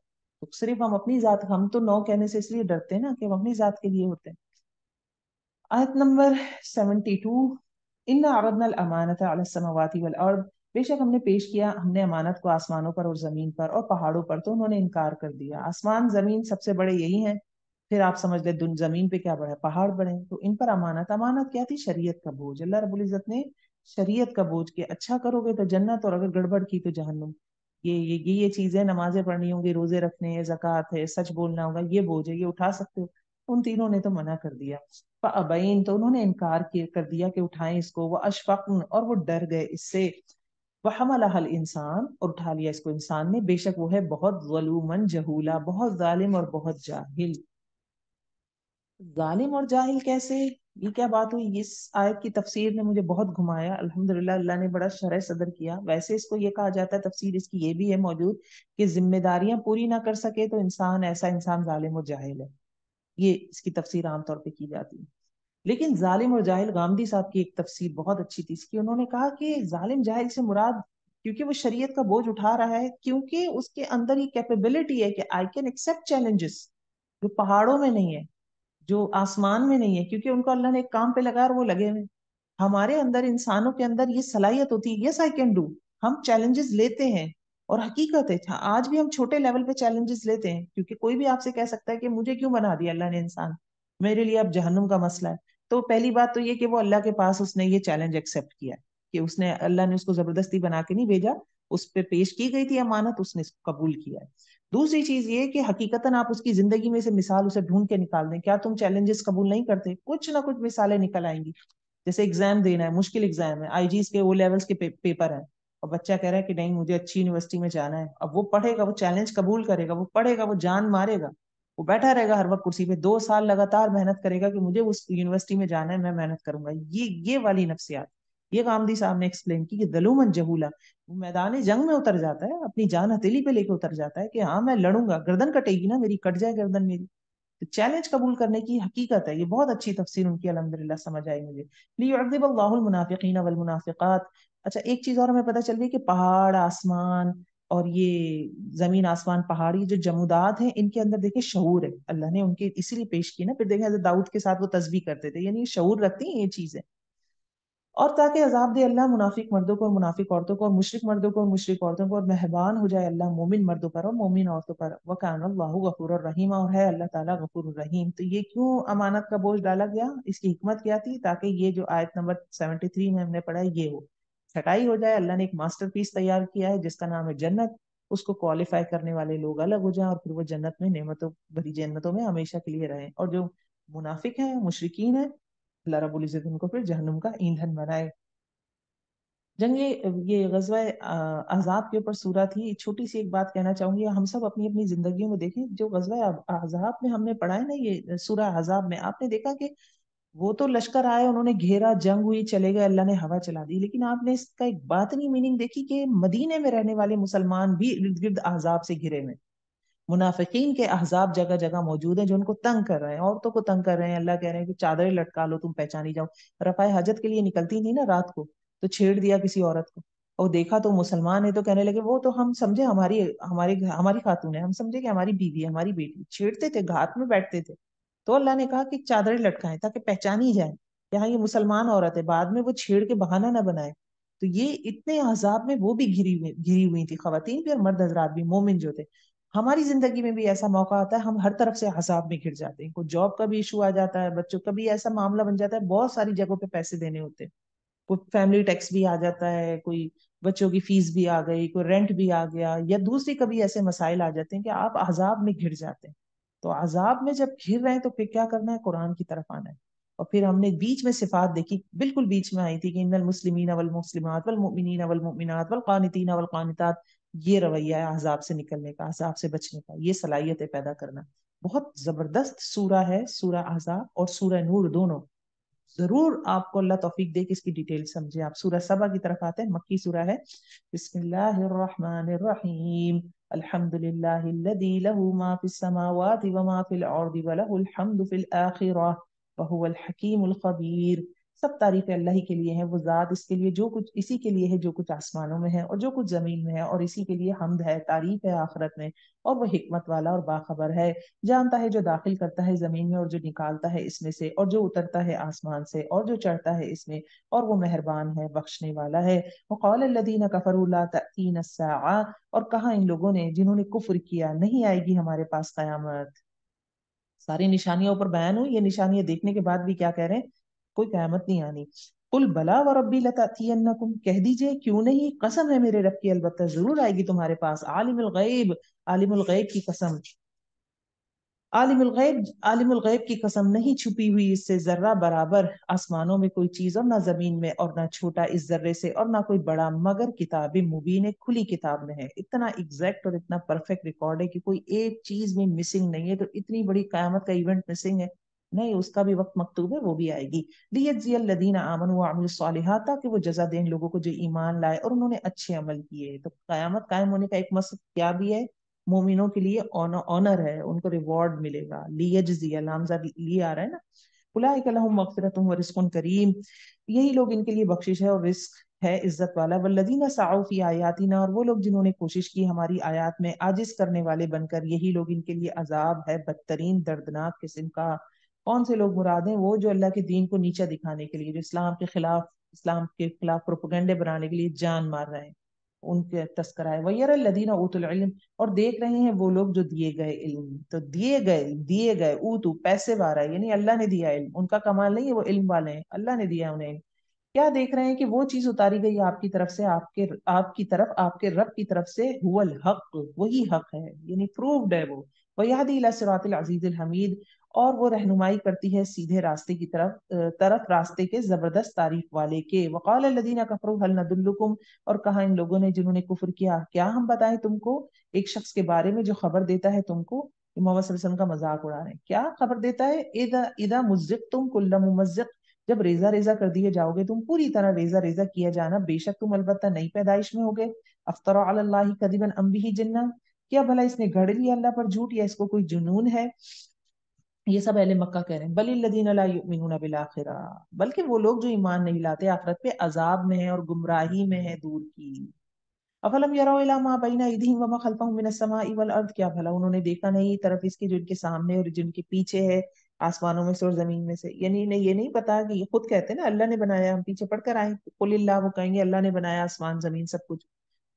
تو صرف ہم اپنی ذات، ہم تو نو کہنے سے اس لیے ڈرتے ہیں نا کہ ہم اپنی ذات کے لیے ہوتے ہیں. آیت نمبر 72. ان عرضنا الامانۃ علی السماوات والارض، بے شک ہم نے پیش کیا، ہم نے امانت کو آسمانوں پر اور زمین پر اور پہاڑوں پر، تو انہوں نے انکار کر دیا. آسمان زمین سب سے بڑے یہی ہیں، پھر آپ سمجھ لیں زمین پہ کیا بڑا ہے؟ پہاڑ بڑے ہیں. تو ان پر امانت کیا تھی؟ شریعت کا بوجھ. اللہ رب العزت نے شریعت کا بوجھ کہ اچھا کرو گے تو جنت، اور اگر گڑبڑ کی تو جہنم. یہ چیزیں، نمازیں پڑھنی ہوں گی، روزے رکھنے ہیں، زکوٰۃ ہے، سچ بولنا ہوگا، یہ بوجھ ہے، یہ اٹھا سکتے ہو. ان تینوں نے تو منع کر دیا. فابین، تو انہوں نے انکار کر دیا کہ اٹھائیں اس کو. وہ اشفقن، اور وہ ڈر گئے اس سے. وحملها الانسان، اور اٹھا لیا اس کو انسان نے، بے شک وہ ہے بہت ظلومن جہولا، بہت ظالم اور بہت جاہل. ظالم اور جاہل کیسے؟ یہ کیا بات ہوئی؟ اس آیت کی تفسیر نے مجھے بہت گھمایا. الحمدللہ اللہ نے بڑا شرح صدر کیا. ویسے اس کو یہ کہا جاتا ہے، تفسیر اس کی یہ بھی ہے موجود، کہ ذمہ داریاں پوری نہ کر سکے تو ایسا انسان ظالم اور جاہل ہے. یہ اس کی تفسیر عام طور پہ کی جاتی ہے. لیکن ظالم اور جاہل، غامدی صاحب کی ایک تفسیر بہت اچھی تھی اس کی. انہوں نے کہا کہ ظالم جاہل سے مراد، کیونکہ وہ شریعت کا بوجھ اٹھا رہا ہے، کیونکہ اس کے اندر یہ کیپیبلٹی ہے کہ آئی کین ایکسپٹ چیلنجز، جو پہاڑوں میں نہیں ہے، جو آسمان میں نہیں ہے، کیونکہ ان کو اللہ نے ایک کام پہ لگا اور وہ لگے ہوئے. ہمارے اندر انسانوں کے اندر یہ صلاحیت ہوتی ہے، یس آئی کین ڈو. ہم چیلنجز لیتے ہیں، اور حقیقت ہے آج بھی ہم چھوٹے لیول پہ چیلنجز لیتے ہیں، کیونکہ کوئی بھی آپ سے کہہ سکتا ہے کہ مجھے کیوں بنا دیا اللہ نے انسان، میرے لیے اب جہنم کا مسئلہ ہے. تو پہلی بات تو یہ کہ وہ اللہ کے پاس اس نے یہ چیلنج ایکسپٹ کیا کہ اس نے، اللہ نے اس کو زبردستی بنا کے نہیں بھیجا، اس پہ پیش کی گئی تھی امانت، اس نے اس کو قبول کیا ہے. دوسری چیز یہ کہ حقیقتاً آپ اس کی زندگی میں سے مثال اسے ڈھونڈ کے نکال دیں. کیا تم چیلنجز قبول نہیں کرتے؟ کچھ نہ کچھ مثالیں نکل آئیں گی. جیسے ایگزام دینا ہے، مشکل ایگزام ہے، آئی جیز کے او لیولس کے پیپر ہیں، اور بچہ کہہ رہا ہے کہ نہیں مجھے اچھی یونیورسٹی میں جانا ہے. اب وہ پڑھے گا، وہ چیلنج قبول کرے گا، وہ پڑھے گا، وہ جان مارے گا، وہ بیٹھا رہے گا ہر وقت کرسی پہ، 2 سال لگاتار محنت کرے گا کہ مجھے اس یونیورسٹی میں جانا ہے، میں محنت کروں گا. یہ والی نفسیات، یہ غامدی صاحب نے ایکسپلین کی کہ ظلومن جہولا، وہ میدان جنگ میں اتر جاتا ہے، اپنی جان ہتھیلی پہ لے کے اتر جاتا ہے کہ ہاں میں لڑوں گا، گردن کٹے گی نا میری، کٹ جائے گردن میری. چیلنج قبول کرنے کی حقیقت ہے. یہ بہت اچھی تفسیر ان کی الحمدللہ سمجھ آئی مجھے. لیعذب اللہ المنافقین والمنافقات. اچھا ایک چیز اور ہمیں پتہ چل گئی کہ پہاڑ، آسمان اور یہ زمین آسمان پہاڑی جو جمودات ہیں، ان کے اندر دیکھیں شعور ہے. اللہ نے ان کے اسی لیے پیش کی نا. پھر دیکھیں حضرت داؤد کے ساتھ وہ تسبیح کرتے تھے، یعنی شعور رکھتی ہیں یہ چیزیں. اور تاکہ عذاب دے اللہ منافق مردوں کو اور منافق عورتوں کو، اور مشرک مردوں کو اور مشرک عورتوں کو، اور مہربان ہو جائے اللہ مومن مردوں پر اور مومن عورتوں پر. وکان اللہ غفور الرحیم، اور ہے اللہ تعالیٰ غفور الرحیم. تو یہ کیوں امانت کا بوجھ ڈالا گیا؟ اس کی حکمت کیا تھی؟ تاکہ یہ جو آیت نمبر 73 میں ہم نے پڑھا ہے یہ ہو، چھٹائی ہو جائے. اللہ نے ایک ماسٹر پیس تیار کیا ہے جس کا نام ہے جنت. اس کو کوالیفائی کرنے والے لوگ الگ ہو جائیں، اور پھر وہ جنت میں، نعمتوں بھری جنتوں میں ہمیشہ کے لیے رہیں. اور جو منافق ہیں، مشرکین ہیں، اللہ رب العزت ان کو پھر جہنم کا ایندھن بنائے. جنگ یہ غزوہ احزاب کے اوپر سورہ تھی. چھوٹی سی ایک بات کہنا چاہوں گی، ہم سب اپنی اپنی زندگیوں میں دیکھیں، جو غزوہ احزاب میں ہم نے پڑھا ہے نا، یہ سورہ احزاب میں آپ نے دیکھا کہ وہ تو لشکر آئے، انہوں نے گھیرا، جنگ ہوئی، چلے گئے، اللہ نے ہوا چلا دی. لیکن آپ نے اس کا ایک باطنی میننگ دیکھی کہ مدینے میں رہنے والے مسلمان بھی ارد گرد احزاب سے گھرے ہوئے، منافقین کے احزاب جگہ جگہ موجود ہیں جو ان کو تنگ کر رہے ہیں، عورتوں کو تنگ کر رہے ہیں. اللہ کہہ رہے ہیں کہ چادریں لٹکا لو تم پہچانی جاؤ. رفع حاجت کے لیے نکلتی تھی نا رات کو، تو چھیڑ دیا کسی عورت کو، اور دیکھا تو مسلمان ہے، تو کہنے لگے وہ تو ہم سمجھے ہماری خاتون ہے، ہم سمجھے کہ ہماری بیوی ہے، ہماری بیٹی. چھیڑتے تھے، گھات میں بیٹھتے تھے. تو اللہ نے کہا کہ چادریں لٹکائیں تاکہ پہچانی جائے یہاں یہ مسلمان عورت ہے، بعد میں وہ چھیڑ کے بہانہ نہ بنائے. تو یہ اتنے عذاب میں وہ بھی گھری ہوئی تھی، خواتین بھی اور مرد حضرات بھی، مومن جو تھے. ہماری زندگی میں بھی ایسا موقع آتا ہے، ہم ہر طرف سے عذاب میں گر جاتے ہیں. کوئی جاب کا بھی ایشو آ جاتا ہے، بچوں کا بھی ایسا معاملہ بن جاتا ہے، بہت ساری جگہوں پہ پیسے دینے ہوتے ہیں. کوئی فیملی ٹیکس بھی آ جاتا ہے، کوئی بچوں کی فیس بھی آ گئی، کوئی رینٹ بھی آ گیا، یا دوسری کبھی ایسے مسائل آ جاتے ہیں کہ آپ عذاب میں گر جاتے ہیں. تو عذاب میں جب گر رہے ہیں تو پھر کیا کرنا ہے؟ قرآن کی طرف آنا ہے. اور پھر ہم نے بیچ میں صفات دیکھی، بالکل بیچ میں آئی تھی کہ ان المسلمین والمسلمات والمؤمنین والمؤمنات والقانتین والقانتات. یہ رویہ ہے عذاب سے نکلنے کا، عذاب سے بچنے کا، یہ صلاحیت ہے پیدا کرنا. بہت زبردست سورہ ہے سورہ احزاب اور سورہ نور دونوں. ضرور آپ کو اللہ توفیق دے کہ اس کی ڈیٹیل سمجھے. آپ سورہ سبا کی طرف آتے ہیں، مکی سورہ ہے. بسم اللہ الرحمن الرحیم. الحمد للہ الذی له ما فی السماوات وما فی الارض وله الحمد فی الآخرہ وهو الحکیم الخبیر. سب تعریف اللہ ہی کے لیے ہے، وہ ذات، اس کے لیے جو کچھ، اسی کے لیے ہے جو کچھ آسمانوں میں ہے اور جو کچھ زمین میں ہے، اور اسی کے لیے حمد ہے، تعریف ہے آخرت میں. اور وہ حکمت والا اور باخبر ہے، جانتا ہے جو داخل کرتا ہے زمین میں اور جو نکالتا ہے اس میں سے، اور جو اترتا ہے آسمان سے اور جو چڑھتا ہے اس میں، اور وہ مہربان ہے، بخشنے والا ہے. وقال الذین کفروا لا تأتینا الساعہ. اور کہا ان لوگوں نے جنہوں نے کفر کیا، نہیں آئے گی ہمارے پاس قیامت. ساری نشانیاں اوپر بیان ہوئی، یہ نشانیاں دیکھنے کے بعد بھی کیا کہہ رہے ہیں؟ کوئی قیامت نہیں آنی. قل بلا وربی لتأتینکم، کہہ دیجئے کیوں نہیں، قسم ہے میرے رب کی، البتہ ضرور آئے گی تمہارے پاس. عالم الغیب، عالم الغیب کی قسم، عالم الغیب کی قسم، نہیں چھپی ہوئی اس سے ذرہ برابر آسمانوں میں کوئی چیز، اور نہ زمین میں، اور نہ چھوٹا اس ذرے سے اور نہ کوئی بڑا، مگر کتاب مبین، کھلی کتاب میں ہے. اتنا ایگزیکٹ اور اتنا پرفیکٹ ریکارڈ ہے کہ کوئی ایک چیز بھی مسنگ نہیں ہے. تو اتنی بڑی قیامت کا ایونٹ مسنگ ہے نہیں، اس کا بھی وقت مکتوب ہے، وہ بھی آئے گی. لیجزی الذین آمنوا وعملوا الصالحات، کہ وہ جزا دیں لوگوں کو جو ایمان لائے اور انہوں نے اچھے عمل کیے. تو قیامت قائم ہونے کا ایک مقصد کیا بھی ہے؟ مومنوں کے لیے آنر ہے، ان کو ریوارڈ ملے گا. لیجزی، لامزہ لیے آ رہا ہے نا. اولئک لہم مغفرۃ ورزق کریم، یہی لوگ ان کے لیے بخشش ہے اور رزق ہے عزت والا. والذین سعوا فی آیاتنا، اور وہ لوگ جنہوں نے کوشش کی ہماری آیات میں عاجز کرنے والے بن کر، یہی لوگ ان کے لیے عذاب ہے بدترین دردناک قسم کا. کون سے لوگ مراد ہیں؟ وہ جو اللہ کے دین کو نیچا دکھانے کے لیے، جو اسلام کے خلاف پروپیگنڈے بنانے کے لیے جان مار رہے ہیں، ان کے تذکرہ ہے۔ وَيَرَى الَّذِينَ أُوتُوا الْعِلْمَ، اور دیکھ رہے ہیں وہ لوگ جو دیے گئے علم، تو دیے گئے اوتو پیسے وارا ہے، یعنی اللہ نے دیا علم، ان کا کمال نہیں ہے، وہ علم والے ہیں، اللہ نے دیا انہیں۔ کیا دیکھ رہے ہیں؟ کہ وہ چیز اتاری گئی آپ کی طرف سے، آپ کے رب کی طرف سے، هو الحق، وہی حق ہے، یعنی پروفڈ ہے وہ۔ وَيَهْدِي إِلَى صِرَاطِ الْعَزِيزِ الْحَمِيدِ، اور وہ رہنمائی کرتی ہے سیدھے راستے کی طرف راستے کے زبردست تعریف والے کے۔ وقال الذين كفروا هل ندلكم، اور کہا ان لوگوں نے جنہوں نے کفر کیا، کیا ہم بتائیں تم کو ایک شخص کے بارے میں جو خبر دیتا ہے تم کو؟ کہ محمد صلی اللہ علیہ وسلم کا مذاق اڑا رہے ہیں، کیا خبر دیتا ہے؟ اذا مزقتم کل ممزق، جب ریزہ ریزہ کر دیے جاؤ گے تم، پوری طرح ریزہ ریزہ کیا جانا، بے شک تم البتہ نئی پیدائش میں ہوگے۔ افترا علی اللہ کذبا ام بہ جنہ، کیا بھلا اس نے گھڑ لیا اللہ پر جھوٹ، یا اس کو کوئی جنون ہے؟ یہ سب اہل مکہ کہہ رہے ہیں۔ بل الذین لا یؤمنون بالآخرہ، بلکہ وہ لوگ جو ایمان نہیں لاتے آخرت پہ، عذاب میں ہیں اور گمراہی میں ہیں دور کی۔ افلم یروا الی ما بین ایدیہم وما خلفہم من السماء والارض، کیا بھلا انہوں نے دیکھا نہیں طرف اس کے جو ان کے سامنے اور جن کے پیچھے ہے، آسمانوں میں سے اور زمین میں سے؟ یعنی انہیں یہ نہیں پتا کہ یہ خود کہتے ہیں نا اللہ نے بنایا، ہم پیچھے پڑھ کر آئے قل اللہ، وہ کہیں گے اللہ نے بنایا آسمان زمین سب کچھ۔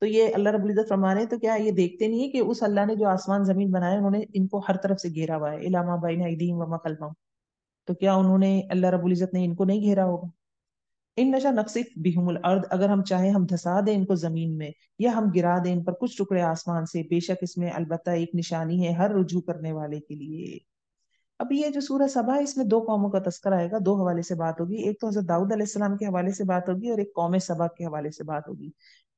تو یہ اللہ رب العزت فرما رہے ہیں تو کیا یہ دیکھتے نہیں ہے کہ اس اللہ نے جو آسمان زمین بنائے، انہوں نے ان کو ہر طرف سے گھیرا ہوا ہے، الی ما بین ایدیہم وما خلفہم، تو کیا انہوں نے، اللہ رب العزت نے ان کو نہیں گھیرا ہوگا؟ ان نشا نقصف بہم الارض، اگر ہم چاہیں ہم دھسا دیں ان کو زمین میں، یا ہم گرا دیں ان پر کچھ ٹکڑے آسمان سے، بے شک اس میں البتہ ایک نشانی ہے ہر رجوع کرنے والے کے لیے۔ اب یہ جو سورہ سبا ہے، اس میں دو قوموں کا تذکرہ آئے گا، دو حوالے سے بات ہوگی، ایک تو حضرت داؤد علیہ السلام کے حوالے سے بات ہوگی اور ایک قوم سبا کے حوالے سے بات ہوگی۔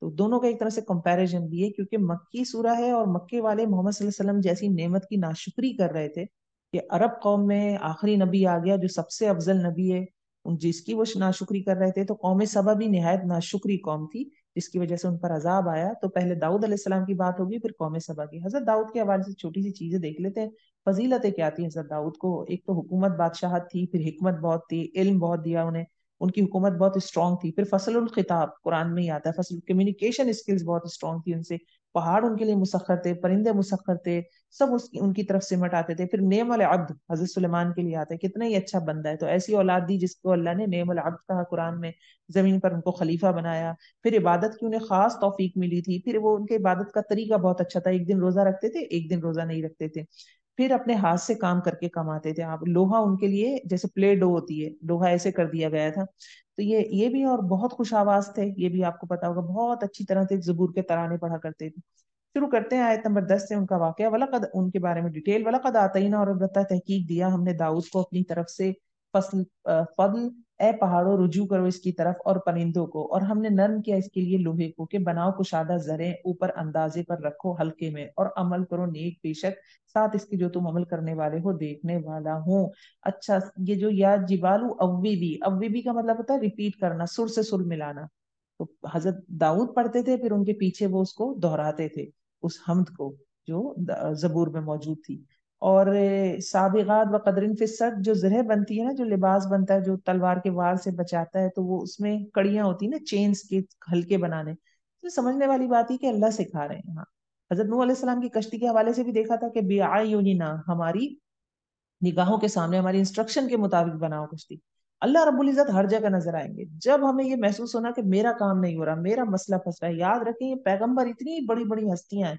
تو دونوں کا ایک طرح سے کمپیریزن بھی ہے، کیونکہ مکی سورہ ہے اور مکے والے محمد صلی اللہ علیہ وسلم جیسی نعمت کی ناشکری کر رہے تھے کہ عرب قوم میں آخری نبی آ گیا جو سب سے افضل نبی ہے، جس کی وہ ناشکری کر رہے تھے۔ تو قوم سبا بھی نہایت ناشکری قوم تھی، جس کی وجہ سے ان پر عذاب آیا۔ تو پہلے داؤد علیہ السلام کی بات ہوگی، پھر قوم سبا کی۔ حضرت داؤد کے حوالے سے چھوٹی سی چیزیں دیکھ لیتے ہیں، فضیلتیں کیا تھی حضرت داؤد کو۔ ایک تو حکومت بادشاہت تھی، پھر حکمت بہت تھی، علم بہت دیا انہیں، ان کی حکومت بہت اسٹرانگ تھی۔ پھر فصل الخطاب قرآن میں ہی آتا ہے، فصل کمیونیکیشن اسکلز بہت اسٹرانگ تھی ان سے، پہاڑ ان کے لیے مسخر تھے، پرندے مسخر تھے، سب ان کی طرف سمٹ آتے تھے۔ پھر نعم العبد حضرت سلیمان کے لیے آتا ہے، کتنا ہی اچھا بندہ ہے، تو ایسی اولاد دی جس کو اللہ نے نعم العبد کہا قرآن میں، زمین پر ان کو خلیفہ بنایا۔ پھر عبادت کی انہیں خاص توفیق ملی تھی، پھر وہ ان کے عبادت کا طریقہ بہت اچھا تھا، ایک دن روزہ رکھتے تھے، ایک دن روزہ نہیں رکھتے تھے، پھر اپنے ہاتھ سے کام کر کے کماتے تھے۔ آپ لوہا ان کے لیے جیسے پلے ڈو ہوتی ہے، لوہا ایسے کر دیا گیا تھا۔ تو یہ بھی، اور بہت خوش آواز تھے، یہ بھی آپ کو پتا ہوگا، بہت اچھی طرح سے زبور کے ترانے پڑھا کرتے تھے۔ شروع کرتے ہیں آیت نمبر 10 سے ان کا واقعہ۔ وَلَقَدْ، ان کے بارے میں ڈیٹیل، وَلَقَدْ آتَيْنَا، اور البتہ تحقیق دیا ہم نے داؤد کو اپنی طرف سے فضل، اے پہاڑوں رجوع کرو اس کی طرف، اور پرندوں کو، اور ہم نے نرم کیا اس کے لیے لوہے کو، کہ بناؤ کشادہ زریں، اوپر اندازے پر رکھو ہلکے میں، اور عمل کرو نیک، بے شک ساتھ اس کے جو تم عمل کرنے والے ہو دیکھنے والا ہوں۔ اچھا، یہ جو یا جبالو اوی بھی کا مطلب ہوتا ہے ریپیٹ کرنا، سر سے سر ملانا۔ تو حضرت داؤد پڑھتے تھے، پھر ان کے پیچھے وہ اس کو دہراتے تھے، اس حمد کو جو زبور میں موجود تھی۔ اور سابغات و قدرن فی السرد، جو زرہ بنتی ہے نا، جو لباس بنتا ہے جو تلوار کے وار سے بچاتا ہے، تو وہ اس میں کڑیاں ہوتی ہیں نا، چینز کے ہلکے بنانے۔ تو سمجھنے والی بات ہے کہ اللہ سکھا رہے ہیں۔ ہاں، حضرت نوح علیہ السلام کی کشتی کے حوالے سے بھی دیکھا تھا کہ بیاعیننا، ہماری نگاہوں کے سامنے، ہماری انسٹرکشن کے مطابق بناؤ کشتی۔ اللہ رب العزت ہر جگہ نظر آئیں گے۔ جب ہمیں یہ محسوس ہونا کہ میرا کام نہیں ہو رہا، میرا مسئلہ پھنس رہا ہے، یاد رکھیں یہ پیغمبر اتنی بڑی بڑی ہستیاں ہیں،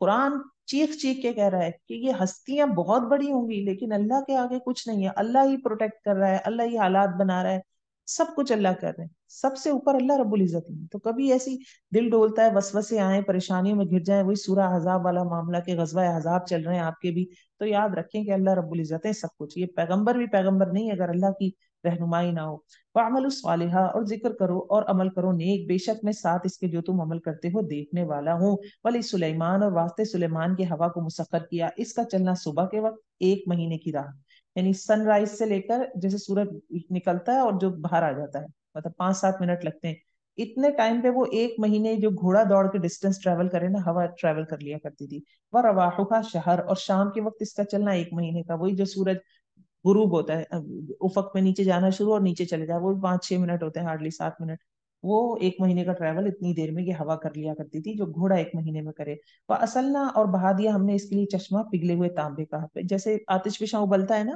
قرآن چیخ چیخ کے کہہ رہا ہے کہ یہ ہستیاں بہت بڑی ہوں گی لیکن اللہ کے آگے کچھ نہیں ہے، اللہ ہی پروٹیکٹ کر رہا ہے، اللہ ہی حالات بنا رہا ہے، سب کچھ اللہ کر رہے ہیں، سب سے اوپر اللہ رب العزت ہے۔ تو کبھی ایسی دل ڈولتا ہے، وسوسے آئیں، پریشانیوں میں گر جائیں، وہی سورہ احزاب والا معاملہ کہ غزوہ احزاب چل رہے ہیں آپ کے بھی، تو یاد رکھیں کہ اللہ رب العزت ہے سب کچھ، یہ پیغمبر بھی پیغمبر نہیں اگر اللہ کی رہنمائی نہ ہو۔ وَعْمَلُوا الصَّالِحَاتِ، اور ذکر کرو اور عمل کرو نیک، بے شک میں ساتھ اس کے جو تم عمل کرتے ہو دیکھنے والا ہوں۔ ولی سلیمان، اور واسطے سلیمان کے ہوا کو مسخر کیا، اس کا چلنا صبح کے وقت 1 مہینے کی راہ، یعنی سن رائز سے لے کر جیسے سورج نکلتا ہے اور جو باہر آ جاتا ہے، مطلب 5-7 منٹ لگتے ہیں، اتنے ٹائم پہ وہ 1 مہینے جو گھوڑا دوڑ کے ڈسٹینس ٹریول کرے نا، ہوا ٹریول کر لیا کرتی تھی۔ وہ رواحہ شہر، اور شام کے وقت اس کا چلنا 1 مہینے کا، وہی جو سورج غروب ہوتا ہے افق میں نیچے جانا شروع اور نیچے چلے جائے، وہ 5-6 منٹ ہوتے ہیں، ہارڈلی 7 منٹ، وہ 1 مہینے کا ٹریول اتنی دیر میں یہ ہوا کر لیا کرتی تھی جو گھوڑا 1 مہینے میں کرے۔ وہ اصلنا، اور بہا دیا ہم نے اس کے لیے چشمہ پگھلے ہوئے تانبے کا، جیسے آتش فشاں ابلتا ہے نا،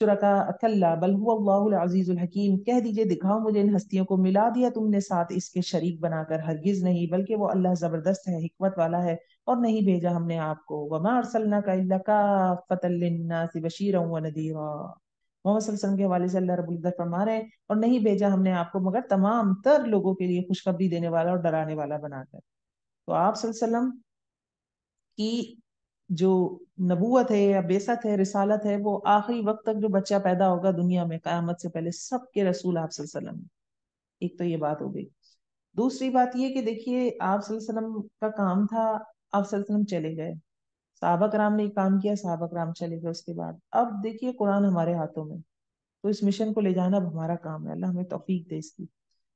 شرکا کلا بل هو اللہ العزیز الحکیم، کہہ دیجئے دکھاؤ مجھے ان ہستیوں کو، ملا دیا تم نے ساتھ اس کے شریک بنا کر، ہرگز نہیں، بلکہ وہ اللہ زبردست ہے، حکمت والا ہے، اور نہیں بھیجا ہم نے آپ کو، وما ارسلناک الا کافۃ للناس بشیرا ونذیرا، محمد صلی اللہ علیہ وسلم کے حوالے سے اللہ رب العزت فرما رہے ہیں، اور نہیں بھیجا ہم نے آپ کو مگر تمام تر لوگوں کے لیے خوشخبری دینے والا اور ڈرانے والا بنا کر۔ تو آپ صلی اللہ علیہ وسلم کی جو نبوت ہے یا بعثت ہے، رسالت ہے، وہ آخری وقت تک جو بچہ پیدا ہوگا دنیا میں قیامت سے پہلے سب کے رسول آپ صلی اللہ علیہ وسلم ہیں۔ ایک تو یہ بات ہو گئی۔ دوسری بات یہ کہ دیکھیے آپ صلی اللہ علیہ وسلم کا کام تھا، آپ صلی اللہ علیہ وسلم چلے گئے، صحابہ کرام نے کام کیا، صحابہ کرام چلے گئے، اس کے بعد اب دیکھیے قرآن ہمارے ہاتھوں میں، تو اس مشن کو لے جانا اب ہمارا کام ہے، اللہ ہمیں توفیق دے اس کی۔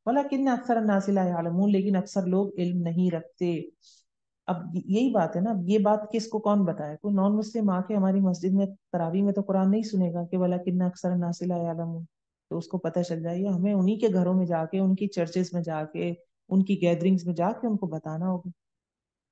ولیکن اکثر الناس لا یعلمون، لیکن اکثر لوگ علم نہیں رکھتے۔ اب یہی بات ہے نا، اب یہ بات کس کو کون بتائے؟ کوئی نان مسلم آ کے ہماری مسجد میں تراویح میں تو قرآن نہیں سنے گا کہ ولیکن اکثر الناس لا یعلمون، تو اس کو پتہ چل جائے گا، ہمیں انہی کے گھروں میں جا کے، ان کی چرچز میں جا کے، ان کی گیدرنگز میں جا کے ان کو بتانا ہوگا۔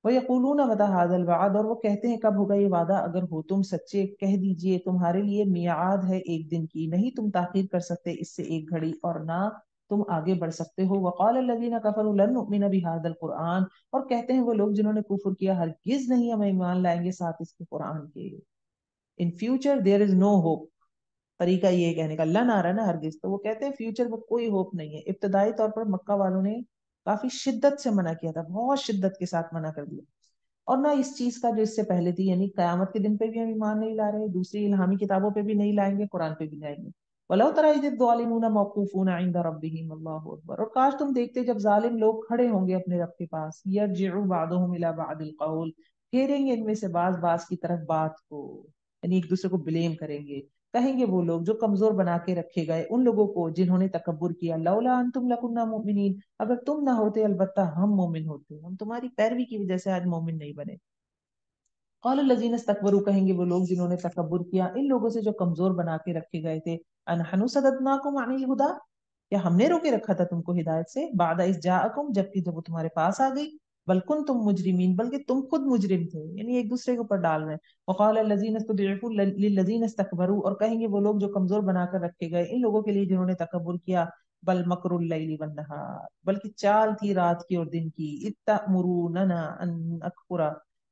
وَيَقُولُونَ مَتَىٰ هَٰذَا الْوَعْدُ، اور وہ کہتے ہیں کب ہوگا یہ وعدہ، اگر ہو تم سچے کہہ دیجئے تمہارے لیے میعاد ہے ایک دن کی، نہیں تم تاخیر کر سکتے اس سے ایک گھڑی، اور نہ تم آگے بڑھ سکتے ہو۔ وَقَالَ الَّذِينَ كَفَرُوا لَن نُؤْمِنَ بِهَٰذَا الْقُرْآنِ، اور کہتے ہیں وہ لوگ جنہوں نے کفر کیا، ہرگز نہیں ہم ایمان لائیں گے ساتھ اس کے قرآن کے، in future there is no hope, طریقہ یہ ہے کہنے کا، اللہ نہ رہا ہے نا ہرگز، تو وہ کہتے ہیں فیوچر میں کوئی ہوپ نہیں ہے۔ ابتدائی طور پر مکہ والوں نے کافی شدت سے منع کیا تھا، بہت شدت کے ساتھ منع کر دیا، اور نہ اس چیز کا جو اس سے پہلے تھی، یعنی قیامت کے دن پہ بھی ہم ایمان نہیں لا رہے، دوسری الہامی کتابوں پہ بھی نہیں لائیں گے، قرآن پہ بھی لائیں گے۔ وَلَوْ تَرَىٰ إِذِ الظَّالِمُونَ مَوْقُوفُونَ عِندَ رَبِّهِمْ، اللہ اکبر، اور کاش تم دیکھتے جب ظالم لوگ کھڑے ہوں گے اپنے رب کے پاس، يَرْجِعُ بَعْضُهُمْ إِلَىٰ بَعْضِ الْقَوْلِ، پھیریں گے ان میں سے بعض بعض کی طرف بات کو، یعنی ایک دوسرے کو بلیم کریں گے، کہیں گے وہ لوگ جو کمزور بنا کے رکھے گئے ان لوگوں کو جنہوں نے تکبر کیا، لولا انتم لکنا مؤمنین، اگر تم نہ ہوتے البتہ ہم مومن ہوتے، ہم تمہاری پیروی کی وجہ سے آج مومن نہیں بنے۔ قال الذین استکبروا، کہیں گے وہ لوگ جنہوں نے تکبر کیا ان لوگوں سے جو کمزور بنا کے رکھے گئے تھے، انحن صددناکم عن الہدی، کیا ہم نے روکے رکھا تھا تم کو ہدایت سے، بعد اذ جاءکم، جبکہ جب وہ تمہارے پاس آ گئی، بل کنتم مجرمین، بلکہ تم خود مجرم تھے، یعنی ایک دوسرے کے اوپر ڈال رہے ہیں۔ وقال الذین استضعفوا للذین استکبروا، اور کہیں گے وہ لوگ جو کمزور بنا کر رکھے گئے ان لوگوں کے لیے جنہوں نے تکبر کیا، بل مکر اللیل والنہار، بلکہ چال تھی رات کی اور دن کی، اذ تأمروننا ان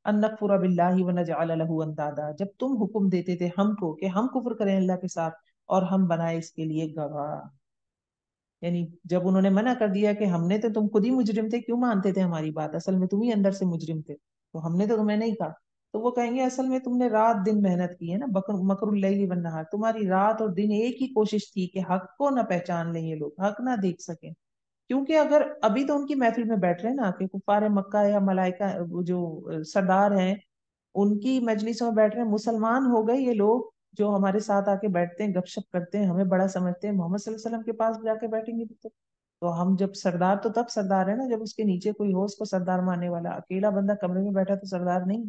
نکفر باللہ ونجعل لہ اندادا، جب تم حکم دیتے تھے ہم کو کہ ہم کفر کریں اللہ کے ساتھ اور ہم بنائے اس کے لیے گواہ، یعنی جب انہوں نے منع کر دیا کہ ہم نے تو، تم خود ہی مجرم تھے، کیوں مانتے تھے ہماری بات، اصل میں تم ہی اندر سے مجرم تھے، تو ہم نے تو تمہیں نہیں کہا، تو وہ کہیں گے اصل میں تم نے رات دن محنت کی ہے نا، مکر اللیل والنہار، تمہاری رات اور دن ایک ہی کوشش تھی کہ حق کو نہ پہچان لیں یہ لوگ، حق نہ دیکھ سکیں، کیونکہ اگر ابھی تو ان کی محفل میں بیٹھ رہے ہیں نا کہ کفار مکہ یا ملائکہ وہ جو سردار ہیں ان کی مجلسوں میں بیٹھ رہے ہیں، مسلمان ہو گئے یہ لوگ جو ہمارے ساتھ آ کے بیٹھتے ہیں، گپ شپ کرتے ہیں، ہمیں بڑا سمجھتے ہیں، محمد صلی اللہ علیہ وسلم کے پاس جا کے بیٹھیں گے تو ہم جب سردار، تو تب سردار ہے نا جب اس کے نیچے کوئی ہو اس کو سردار ماننے والا، اکیلا بندہ کمرے میں بیٹھا تو سردار نہیں،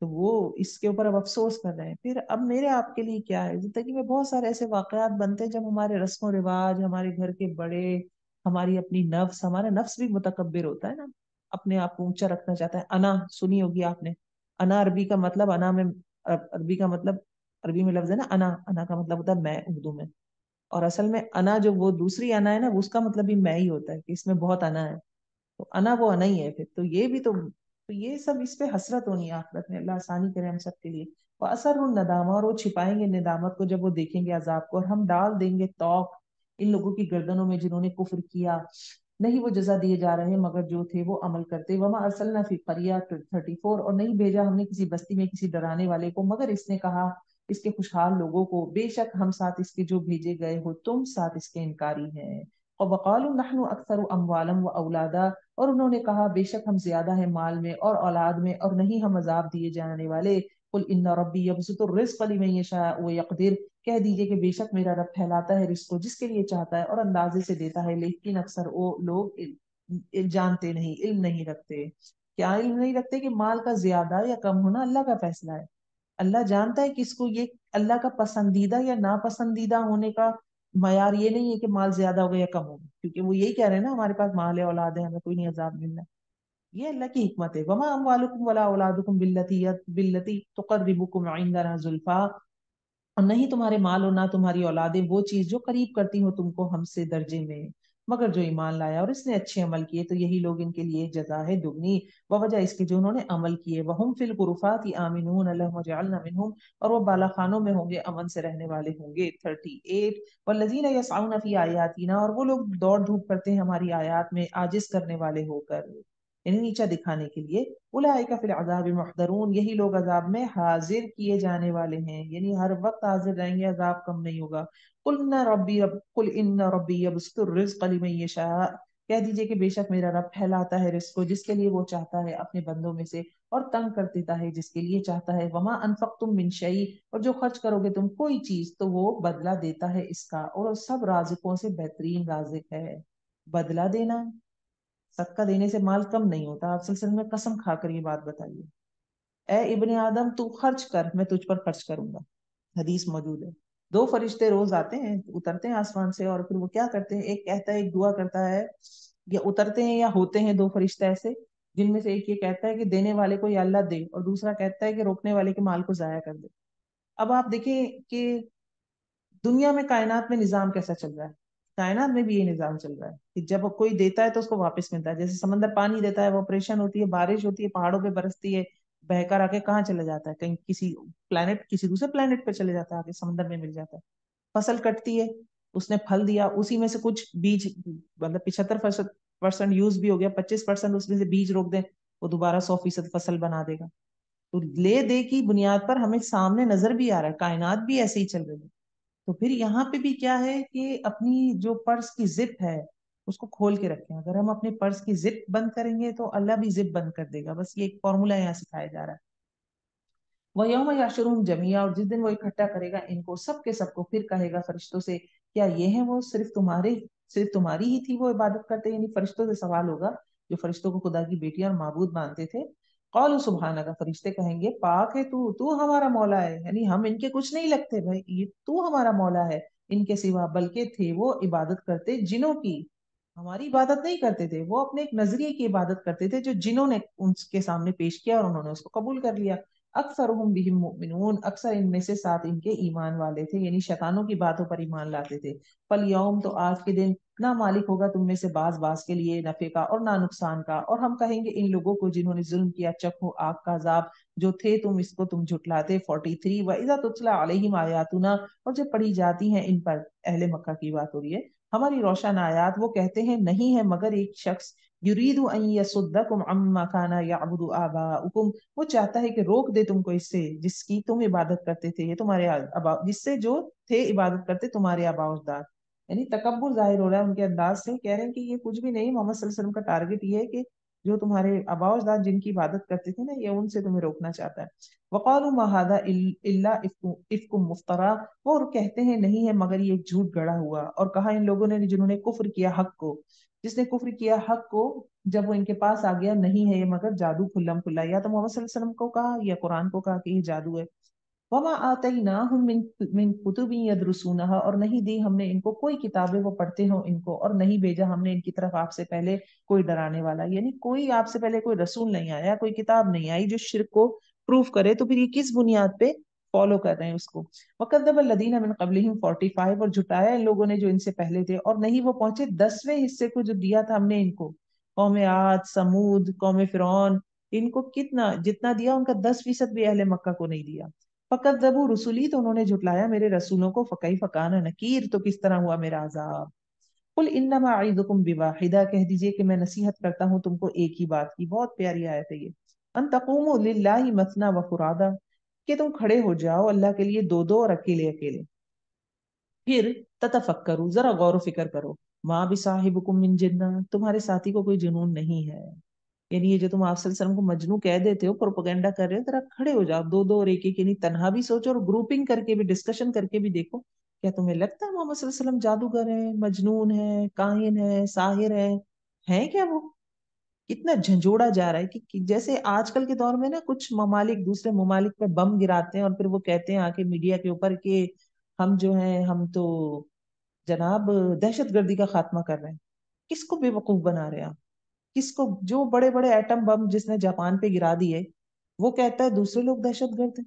تو وہ اس کے اوپر اب افسوس کر رہے ہیں۔ پھر اب میرے آپ کے لیے کیا ہے، زندگی میں بہت سارے ایسے واقعات بنتے ہیں جب ہمارے رسم و رواج، ہمارے گھر کے بڑے، ہماری اپنی نفس، ہمارا نفس بھی متکبر ہوتا ہے نا، اپنے آپ کو اونچا رکھنا چاہتا ہے، انا سنی ہوگی آپ نے، انا عربی کا مطلب، انا میں عربی کا مطلب، عربی میں لفظ ہے نا انا، انا کا مطلب ہوتا ہے میں اردو میں، اور اصل میں انا جو وہ دوسری انا ہے نا اس کا مطلب بھی میں ہی ہوتا ہے کہ اس میں بہت انا ہے، تو انا وہ انا ہی ہے پھر، تو یہ بھی تو یہ سب اس پہ حسرت ہونی ہے آخرت میں، اللہ آسانی کرے ہم سب کے لیے۔ وہ اثر الندامہ، اور وہ چھپائیں گے ندامت کو جب وہ دیکھیں گے عذاب کو، اور ہم ڈال دیں گے توق ان لوگوں کی گردنوں میں جنہوں نے کفر کیا، نہیں وہ جزا دیے جا رہے ہیں مگر جو تھے وہ عمل کرتے۔ وما ارسلنا فی قریہ 34، اور نہیں بھیجا ہم نے کسی بستی میں کسی ڈرانے والے کو مگر اس نے کہا اس کے خوشحال لوگوں کو، بے شک ہم ساتھ اس کے جو بھیجے گئے ہو تم ساتھ اس کے انکاری ہیں۔ اور وقالوا نحن اکثر اموالا و اولادا، اور انہوں نے کہا بے شک ہم زیادہ ہیں مال میں اور اولاد میں اور نہیں ہم عذاب دیے جانے والے۔ قل ان ربی یبسط الرزق لمن یشاء ویقدر، کہہ دیجئے کہ بے شک میرا رب پھیلاتا ہے رزق کو جس کے لیے چاہتا ہے اور اندازے سے دیتا ہے، لیکن اکثر وہ لوگ جانتے نہیں، علم نہیں رکھتے۔ کیا علم نہیں رکھتے کہ مال کا زیادہ یا کم ہونا اللہ کا فیصلہ ہے، اللہ جانتا ہے کہ اس کو یہ اللہ کا پسندیدہ یا ناپسندیدہ ہونے کا معیار یہ نہیں ہے کہ مال زیادہ ہوگا یا کم ہوگا، کیونکہ وہ یہی کہہ رہے ہیں نا ہمارے پاس مال ہے اولاد ہے ہمیں کوئی نہیں عذاب ملنا، یہ اللہ کی حکمت ہے۔ وما اموالکم ولا اولادکم بالتی تقربکم عندنا زلفا، اور نہیں تمہارے مال اور نہ تمہاری اولادیں وہ چیز جو قریب کرتی ہو تم کو ہم سے درجے میں، مگر جو ایمان لایا اور اس نے اچھے عمل کیے تو یہی لوگ ان کے لیے جزا ہے دگنی، وجہ اس کی جو انہوں نے عمل کیے، وہم فی الغرفات آمنون اللہم اجعلنا منہم، اور وہ بالا خانوں میں ہوں گے، امن سے رہنے والے ہوں گے۔ 38 والذین یسعون فی آیاتنا، اور وہ لوگ دوڑ دھوپ کرتے ہیں ہماری آیات میں عاجز کرنے والے ہو کر، یعنی نیچا دکھانے کے لیے، اولئک فی العذاب محضرون، یہی لوگ عذاب میں حاضر کیے جانے والے ہیں، یعنی ہر وقت حاضر رہیں گے، عذاب کم نہیں ہوگا۔ قل ان ربی یبسط الرزق لمن یشاء، کہہ دیجئے کہ بے شک میرا رب پھیلاتا ہے رزق کو جس کے لیے وہ چاہتا ہے اپنے بندوں میں سے، اور تنگ کر دیتا ہے جس کے لیے چاہتا ہے۔ وما انفقتم من شیء، اور جو خرچ کرو گے تم کوئی چیز تو وہ بدلہ دیتا ہے اس کا، اور وہ سب رازقوں سے بہترین رازق ہے۔ بدلہ دینا، صدقہ دینے سے مال کم نہیں ہوتا، آپ صلی اللہ علیہ وسلم نے قسم کھا کر یہ بات بتائی ہے، اے ابن آدم تو خرچ کر، میں تجھ پر خرچ کروں گا، حدیث موجود ہے۔ دو فرشتے روز آتے ہیں، اترتے ہیں آسمان سے، اور پھر وہ کیا کرتے ہیں، ایک کہتا ہے، ایک دعا کرتا ہے، یا اترتے ہیں یا ہوتے ہیں دو فرشتے ایسے، جن میں سے ایک یہ کہتا ہے کہ دینے والے کو یا اللہ دے، اور دوسرا کہتا ہے کہ روکنے والے کے مال کو ضائع کر دے۔ اب آپ دیکھیں کہ دنیا میں کائنات میں نظام کیسا چل رہا ہے، کائنات میں بھی یہ نظام چل رہا ہے کہ جب کوئی دیتا ہے تو اس کو واپس ملتا ہے، جیسے سمندر پانی دیتا ہے، آپریشن ہوتی ہے، بارش ہوتی ہے، پہاڑوں پہ برستی ہے، بہ کر آ کے کہاں چلا جاتا ہے، کہیں کسی پلانٹ، کسی دوسرے پلانٹ پہ چلے جاتا ہے، آگے سمندر میں مل جاتا ہے۔ فصل کٹتی ہے، اس نے پھل دیا، اسی میں سے کچھ بیج، مطلب 75% یوز بھی ہو گیا، 25% اس میں سے بیج روک دیں، وہ دوبارہ 100% فصل بنا دے گا۔ تو لے دے کی بنیاد پر ہمیں سامنے نظر بھی آ رہا ہے کائنات بھی ایسے ہی چل رہی ہے۔ تو پھر یہاں پہ بھی کیا ہے کہ اپنی جو پرس کی زپ ہے اس کو کھول کے رکھیں، اگر ہم اپنے پرس کی زپ بند کریں گے تو اللہ بھی زپ بند کر دے گا، بس یہ ایک فارمولا یہاں سکھایا جا رہا ہے۔ وہ یوم یحشرہم جميعا، اور جس دن وہ اکٹھا کرے گا ان کو سب کے سب کو، پھر کہے گا فرشتوں سے، کیا یہ ہیں وہ صرف تمہاری ہی تھی وہ عبادت کرتے، یعنی فرشتوں سے سوال ہوگا جو فرشتوں کو خدا کی بیٹیاں اور معبود مانتے تھے۔ قالوا سبحانک، فرشتے کہیں گے پاک ہے تو ہمارا مولا ہے، یعنی ہم ان کے کچھ نہیں لگتے بھائی، یہ تو ہمارا مولا ہے، ان کے سوا بلکہ تھے وہ عبادت کرتے جنوں کی، ہماری عبادت نہیں کرتے تھے، وہ اپنے ایک نظریے کی عبادت کرتے تھے جو جنہوں نے ان کے سامنے پیش کیا اور انہوں نے اس کو قبول کر لیا۔ اکثرهم بهم مؤمنون، اکثر ان میں سے ساتھ ان کے ایمان والے تھے، یعنی شیطانوں کی باتوں پر ایمان لاتے تھے۔ فالیوم، تو آج کے دن نہ مالک ہوگا تم میں سے باز کے لیے نفع کا اور نہ نقصان کا، اور ہم کہیں گے ان لوگوں کو جنہوں نے ظلم کیا، چکھو آگ کا عذاب جو تھے تم اس کو تم جھٹلاتے۔ 43 وَإِذَا تُتْلَىٰ عَلَيْهِمْ آيَاتُنَا، اور جب پڑھی جاتی ہیں ان پر، اہل مکہ کی بات ہو رہی ہے، ہماری روشن آیات، وہ کہتے ہیں نہیں ہے مگر ایک شخص، یرید ان یصدکم عما کان یعبد آباؤکم، وہ چاہتا ہے کہ روک دے تم کو اس سے جس کی تم عبادت کرتے تھے، یہ تمہارے آبا، جس سے جو تھے عبادت کرتے تمہارے آبا و اجداد، یعنی تکبر ظاہر ہو رہا ہے ان کے انداز سے، کہہ رہے ہیں کہ یہ کچھ بھی نہیں، محمد صلی اللہ علیہ وسلم کا ٹارگٹ یہ ہے کہ جو تمہارے آبا و اجداد جن کی عبادت کرتے تھے نا، یہ ان سے تمہیں روکنا چاہتا ہے۔ وقالوا ما هذا الا افک مفترا، وہ کہتے ہیں نہیں ہے مگر یہ ایک جھوٹ گڑا ہوا، اور کہا ان لوگوں نے جنہوں نے کفر کیا حق کو، جس نے کفر کیا حق کو جب وہ ان کے پاس آ گیا، نہیں ہے یہ مگر جادو کھلم کھلا، یا تو محمد صلی اللہ علیہ وسلم کو کہا یا قرآن کو کہا کہ یہ جادو ہے۔ وما آتیناہم من کتب یدرسونہا، اور نہیں دی ہم نے ان کو کوئی کتابیں وہ پڑھتے ہوں ان کو، اور نہیں بھیجا ہم نے ان کی طرف آپ سے پہلے کوئی ڈرانے والا، یعنی کوئی آپ سے پہلے کوئی رسول نہیں آیا، کوئی کتاب نہیں آئی جو شرک کو پروف کرے، تو پھر یہ کس بنیاد پہ فالو کر رہے ہیں اس کو۔ وَكَذَّبَ الَّذِينَ مِن قَبْلِهِمْ 45، اور جھٹایا ان لوگوں نے جو ان سے پہلے تھے، اور نہیں وہ پہنچے 10ویں حصے کو جو دیا تھا ہم نے ان کو، قوم عاد، سمود، قوم فرعون، ان کو کتنا جتنا دیا ان کا 10% بھی اہل مکہ کو نہیں دیا۔ فَكَذَّبُوا رُسُلِي، تو انہوں نے جھٹلایا میرے رسولوں کو، فَكَيْفَ كَانَ نَكِيرٌ، تو کس طرح ہوا میرا عذاب۔ قُلْ إِنَّمَا أَعِظُكُمْ بِوَاحِدَةٍ، کہہ دیجئے کہ میں نصیحت کرتا ہوں تم کو ایک ہی بات کی، بہت پیاری آیت ہے یہ، أَن تَقُومُوا لِلَّهِ مَثْنَىٰ وَفُرَادَىٰ، کہ تم کھڑے ہو جاؤ اللہ کے لیے دو دو اور اکیلے اکیلے، پھر تتفکروا، ذرا غور و فکر کرو، ماں بصاحبکم من جنہ، تمہارے ساتھی کو کوئی جنون نہیں ہے، یعنی یہ جو تم آپ صلی اللہ علیہ وسلم کو مجنوں کہہ دیتے ہو، پروپیگنڈا کر رہے ہو، ذرا کھڑے ہو جاؤ دو دو اور ایک ایک، یعنی تنہا بھی سوچو اور گروپنگ کر کے بھی، ڈسکشن کر کے بھی دیکھو، کیا تمہیں لگتا ہے محمد صلی اللہ علیہ وسلم جادوگر ہے، مجنون ہے، کاہن ہے، ساحر ہے کیا وہ؟ کتنا جھنجھوڑا جا رہا ہے کہ جیسے آج کل کے دور میں نا کچھ ممالک دوسرے ممالک پہ بم گراتے ہیں اور پھر وہ کہتے ہیں آ کے میڈیا کے اوپر کہ ہم جو ہیں ہم تو جناب دہشت گردی کا خاتمہ کر رہے ہیں۔ کس کو بے وقوف بنا رہے ہیں آپ؟ کس کو؟ جو بڑے بڑے ایٹم بم جس نے جاپان پہ گرا دیے وہ کہتا ہے دوسرے لوگ دہشت گرد ہیں؟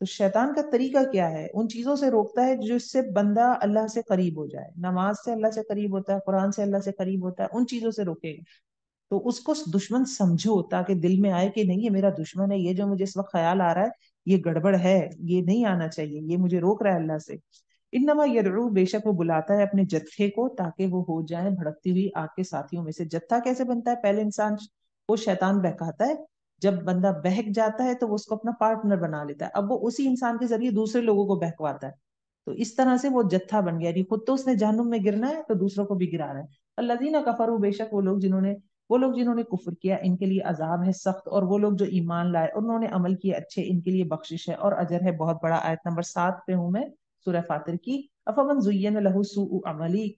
تو شیطان کا طریقہ کیا ہے؟ ان چیزوں سے روکتا ہے جس سے بندہ اللہ سے قریب ہو جائے. نماز سے اللہ سے قریب ہوتا ہے، قرآن سے اللہ سے قریب ہوتا ہے، ان چیزوں سے روکے گا. تو اس کو دشمن سمجھو تاکہ دل میں آئے کہ نہیں یہ میرا دشمن ہے، یہ جو مجھے اس وقت خیال آ رہا ہے یہ گڑبڑ ہے، یہ نہیں آنا چاہیے، یہ مجھے روک رہا ہے اللہ سے. انما یدعو، بے شک وہ بلاتا ہے اپنے جتھے کو تاکہ وہ ہو جائیں بھڑکتی ہوئی آگ کے ساتھیوں میں سے. جتھا کیسے بنتا ہے؟ پہلے انسان کو شیطان بہکاتا ہے، جب بندہ بہک جاتا ہے تو وہ اس کو اپنا پارٹنر بنا لیتا ہے، اب وہ اسی انسان کے ذریعے دوسرے لوگوں کو بہکواتا ہے. تو اس طرح سے وہ جتھا بن گیا، یعنی خود تو اس نے جہنم میں گرنا ہے تو دوسروں کو بھی گرا رہا ہے. الذین کفروا، بے شک وہ لوگ جنہوں نے کفر کیا ان کے لیے عذاب ہے سخت، اور وہ لوگ جو ایمان لائے اور انہوں نے عمل کیے اچھے ان کے لیے بخشش ہے اور اجر ہے بہت بڑا. آیت نمبر 7 پہ ہوں میں، سورہ فاتر کی. افمن زین لہ سوء عملی،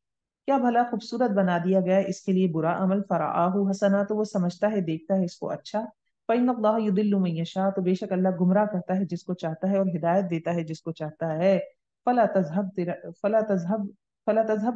کیا بھلا خوبصورت بنا دیا گیا ہے اس کے لیے برا عمل، فرآہ حسنا، تو وہ سمجھتا ہے دیکھتا ہے اس کو اچھا. فإن اللہ یضل من یشاء، تو بے شک اللہ گمراہ کرتا ہے جس کو چاہتا ہے اور ہدایت دیتا ہے جس کو چاہتا ہے. فلا تذهب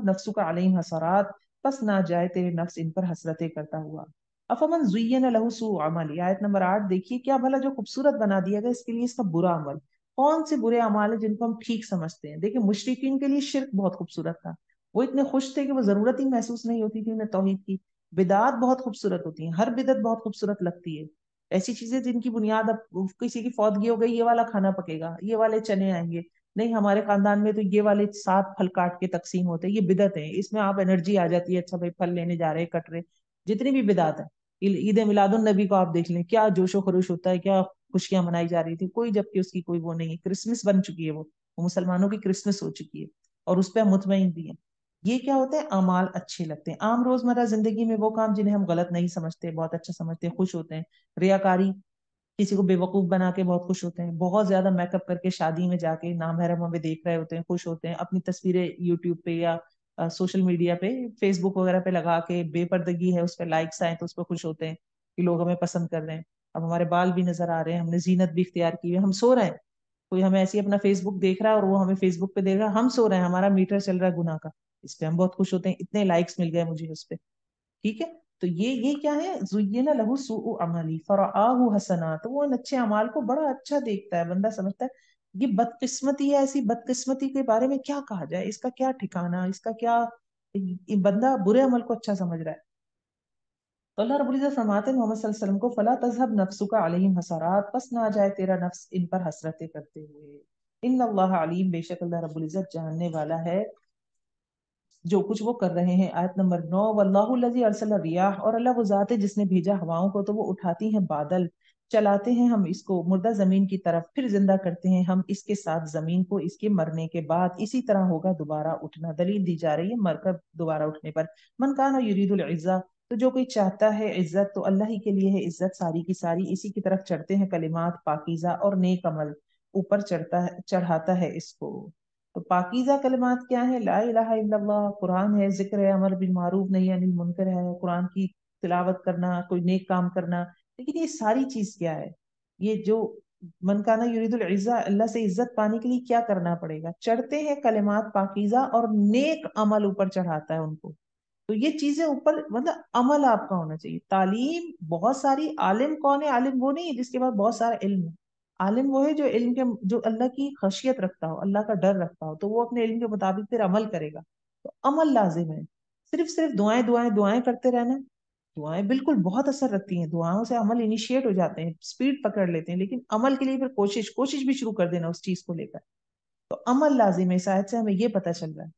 نفسك علیہم حسرات، پس نہ جائے تیرے نفس ان پر حسرتیں کرتا ہوا. افمن زین لہ سوء عمل، آیت نمبر 8 دیکھیے، کیا بھلا جو خوبصورت بنا دیا گیا اس کے لیے اس کا برا عمل. کون سے برے اعمال ہیں جن کو ہم ٹھیک سمجھتے ہیں؟ دیکھیں مشرکین کے لیے شرک بہت خوبصورت تھا، وہ اتنے خوش تھے کہ وہ ضرورت ہی محسوس نہیں ہوتی تھی انہیں توحید کی. بدعات بہت خوبصورت ہوتی ہیں، ہر بدعت بہت خوبصورت لگتی ہے. ایسی چیزیں جن کی بنیاد، اب کسی کی فوتگی ہو گئی، یہ والا کھانا پکے گا، یہ والے چنے آئیں گے، نہیں ہمارے خاندان میں تو یہ والے 7 پھل کاٹ کے تقسیم ہوتے ہیں، یہ بدعت ہے، اس میں آپ انرجی آ جاتی ہے، اچھا بھائی پھل لینے جا رہے کٹ رہے. جتنی بھی بدعت ہے، عید میلاد النبی کو آپ دیکھ لیں، کیا جوش و خروش ہوتا ہے، کیا خوشیاں منائی جا رہی تھی، کوئی جبکہ اس کی کوئی وہ نہیں ہے. کرسمس بن چکی ہے، وہ مسلمانوں کی کرسمس ہو چکی ہے اور اس پہ ہم مطمئن بھی ہیں. یہ کیا ہوتے ہیں؟ اعمال اچھے لگتے ہیں. عام روزمرہ زندگی میں وہ کام جنہیں ہم غلط نہیں سمجھتے بہت اچھا سمجھتے ہیں، خوش ہوتے ہیں. ریاکاری، کسی کو بے وقوف بنا کے بہت خوش ہوتے ہیں. بہت زیادہ میک اپ کر کے شادی میں جا کے نامحرم ہمیں دیکھ رہے ہوتے ہیں، خوش ہوتے ہیں. اپنی تصویریں یوٹیوب پہ یا سوشل میڈیا پہ، فیس بک وغیرہ پہ لگا کے، بے پردگی ہے اس پہ لائکس آئے تو اس پہ خوش ہوتے ہیں کہ لوگ ہمیں پسند کر رہے ہیں. اب ہمارے بال بھی نظر آ رہے ہیں، ہم نے زینت بھی اختیار کی ہے، ہم سو رہے ہیں، کوئی ہمیں ایسی اپنا فیس بک دیکھ رہا ہے اور وہ ہمیں فیس بک پہ دیکھ رہا ہے، ہم سو رہے ہیں، ہمارا میٹر چل رہا ہے گناہ کا، اس پہ ہم بہت خوش ہوتے ہیں، اتنے لائکس مل گئے مجھے اس پہ. ٹھیک ہے، تو یہ کیا ہے؟ زین لہ سوء عملی فرآہ حسنا، تو وہ ان اچھے اعمال کو بڑا اچھا دیکھتا ہے، بندہ سمجھتا ہے یہ بدقسمتی ہے. ایسی بدقسمتی کے بارے میں کیا کہا جائے، اس کا کیا ٹھکانہ، اس کا کیا، بندہ برے عمل کو اچھا سمجھ رہا ہے. تو اللہ رب العزت فرماتے ہیں محمد صلی اللہ علیہ وسلم کو، فلا تذهب نفسك علیہم حسرات، پس نہ جائے تیرا نفس ان پر حسرتیں کرتے ہوئے. ان اللہ علیم، بے شک اللہ رب العزت جاننے والا ہے جو کچھ وہ کر رہے ہیں. آیت نمبر 9، واللہ الذی ارسل الریاح، اور اللہ وہ ذات ہے جس نے بھیجا ہواؤں کو تو وہ اٹھاتی ہیں بادل، چلاتے ہیں ہم اس کو مردہ زمین کی طرف، پھر زندہ کرتے ہیں ہم اس کے ساتھ زمین کو اس کے مرنے کے بعد، اسی طرح ہوگا دوبارہ اٹھنا. دلیل دی جا رہی ہے مرکب دوبارہ اٹھنے پر. من کان یرید العزہ، تو جو کوئی چاہتا ہے عزت تو اللہ ہی کے لیے ہے عزت ساری کی ساری، اسی کی طرف چڑھتے ہیں کلمات پاکیزہ اور نیک عمل، اوپر چڑھاتا ہے اس کو. تو پاکیزہ کلمات کیا ہے؟ لا الہ الا اللہ، قرآن ہے، ذکر ہے، امر بالمعروف نہی عن المنکر ہے، قرآن کی تلاوت کرنا، کوئی نیک کام کرنا. لیکن یہ ساری چیز کیا ہے؟ یہ جو من کانا یرید العزہ، اللہ سے عزت پانے کے لیے کیا کرنا پڑے گا؟ چڑھتے ہیں کلمات پاکیزہ اور نیک عمل اوپر چڑھاتا ہے ان کو. تو یہ چیزیں اوپر، مطلب عمل آپ کا ہونا چاہیے. تعلیم بہت ساری، عالم کون ہے؟ عالم وہ نہیں ہے جس کے پاس بہت سارا علم ہے. عالم وہ ہے جو علم کے، جو اللہ کی خشیت رکھتا ہو، اللہ کا ڈر رکھتا ہو، تو وہ اپنے علم کے مطابق پھر عمل کرے گا. تو عمل لازم ہے. صرف دعائیں دعائیں دعائیں کرتے رہنا، دعائیں بالکل بہت اثر رکھتی ہیں، دعاؤں سے عمل انیشیٹ ہو جاتے ہیں، سپیڈ پکڑ لیتے ہیں، لیکن عمل کے لیے پھر کوشش بھی شروع کر دینا اس چیز کو لے کر. تو عمل لازم ہے. اس آیت سے ہمیں یہ پتہ چل رہا ہے.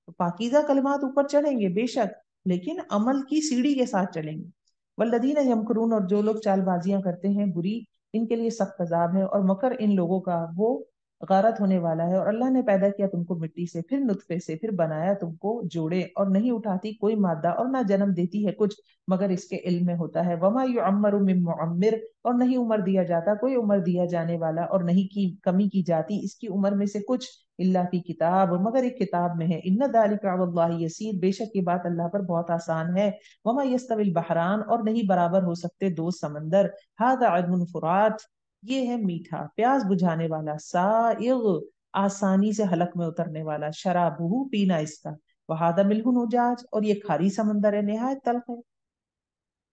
تو پاکیزہ کلمات اوپر چڑھیں گے بے شک، لیکن عمل کی سیڑھی کے ساتھ چلیں گے. والذین یمکرون، اور جو لوگ چال بازیاں کرتے ہیں بری، ان کے لیے سخت عذاب ہے. اور مکر ان لوگوں کا وہ غارت ہونے والا ہے. اور اللہ نے پیدا کیا تم کو مٹی سے، پھر نطفے سے، پھر بنایا تم کو جوڑے، اور نہیں اٹھاتی کوئی مادہ اور نہ جنم دیتی ہے کچھ مگر اس کے علم میں ہوتا ہے. وما یعمر من معمر، اور نہیں عمر دیا جاتا کوئی عمر دیا جانے والا، اور نہیں کی کمی کی جاتی اس کی عمر میں سے کچھ، اللہ کی کتاب، مگر ایک کتاب میں ہے. ان ذلک علی اللہ یسیر، بے شک یہ بات اللہ پر بہت آسان ہے. وما یستوی البحران، اور نہیں برابر ہو سکتے دو سمندر. ھذا عذب فرات، یہ ہے میٹھا پیاس بجھانے والا، سائغ آسانی سے حلق میں اترنے والا، شرابہ پینا اس کا، وھذا ملح اجاج، اور یہ کھاری سمندر ہے نہایت تلخ ہے.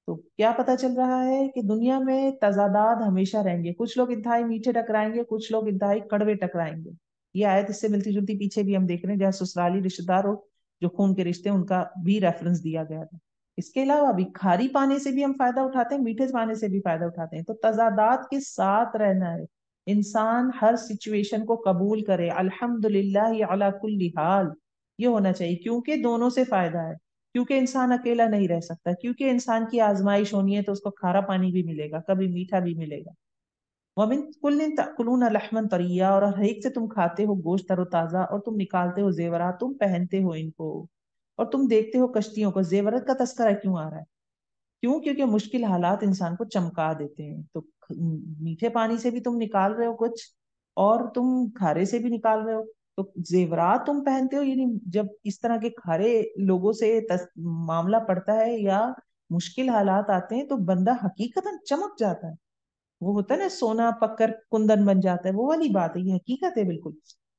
تو کیا پتا چل رہا ہے کہ دنیا میں تضادات ہمیشہ رہیں گے، کچھ لوگ انتہائی میٹھے ٹکرائیں گے، کچھ لوگ انتہائی کڑوے ٹکرائیں گے. یہ آیت اس سے ملتی جلتی پیچھے بھی ہم دیکھ رہے ہیں، جہاں سسرالی رشتے دار ہو جو خون کے رشتے ان کا بھی ریفرنس دیا گیا تھا. اس کے علاوہ بھی کھاری پانی سے بھی ہم فائدہ اٹھاتے ہیں، میٹھے پانی سے بھی فائدہ اٹھاتے ہیں. تو تضادات کے ساتھ رہنا ہے. انسان ہر سچویشن کو قبول کرے، الحمدللہ علی کل حال، یہ ہونا چاہیے، کیونکہ دونوں سے فائدہ ہے. کیونکہ انسان اکیلا نہیں رہ سکتا، کیونکہ انسان کی آزمائش ہونی ہے تو اس کو کھارا پانی بھی ملے گا، کبھی میٹھا بھی ملے گا. وَمِن كُلٍّ تَأْكُلُونَ لَحْمًا طَرِيًّا، اور ہر ایک سے تم کھاتے ہو گوشت تر و تازہ، اور تم نکالتے ہو زیورات، تم پہنتے ہو ان کو، اور تم دیکھتے ہو کشتیوں کو. زیورات کا تذکرہ کیوں آ رہا ہے؟ کیوں؟ کیونکہ مشکل حالات انسان کو چمکا دیتے ہیں. تو میٹھے پانی سے بھی تم نکال رہے ہو کچھ، اور تم کھارے سے بھی نکال رہے ہو. تو زیورات تم پہنتے ہو، یعنی جب اس طرح کے کھارے لوگوں سے معاملہ پڑتا ہے یا مشکل حالات آتے ہیں تو بندہ حقیقتاً چمک جاتا ہے. وہ ہوتا ہے نا، سونا پکر کندن بن جاتا ہے، وہ والی بات ہے، یہ حقیقت ہے بالکل.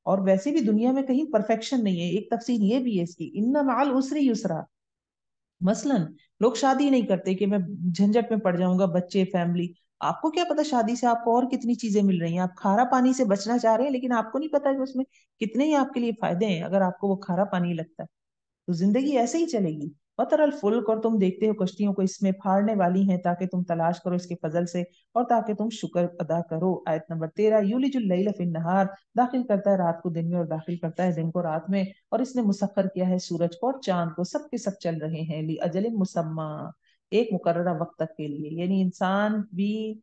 اور ویسے بھی دنیا میں کہیں پرفیکشن نہیں ہے. ایک تفسیر یہ بھی ہے اس کی، ان مع العسر یسرا. مثلا لوگ شادی نہیں کرتے کہ میں جھنجٹ میں پڑ جاؤں گا، بچے، فیملی. آپ کو کیا پتا شادی سے آپ کو اور کتنی چیزیں مل رہی ہیں. آپ کھارا پانی سے بچنا چاہ رہے ہیں لیکن آپ کو نہیں پتا کہ اس میں کتنے ہی آپ کے لیے فائدے ہیں اگر آپ کو وہ کھارا پانی لگتا ہے. تو زندگی ایسے ہی چلے گی. وَتَرَى الْفُلْكَ، اور تم دیکھتے ہو کشتیوں کو، اس میں پھاڑنے والی ہیں تاکہ تم تلاش کرو اس کے فضل سے اور تاکہ تم شکر ادا کرو. آیت نمبر 13، یولج اللیل فی النہار، داخل کرتا ہے رات کو دن میں اور داخل کرتا ہے دن کو رات میں، اور اس نے مسخر کیا ہے سورج کو اور چاند کو، سب کے سب چل رہے ہیں لِأَجَلٍ مُسَمًّى، ایک مقررہ وقت تک کے لیے. یعنی انسان بھی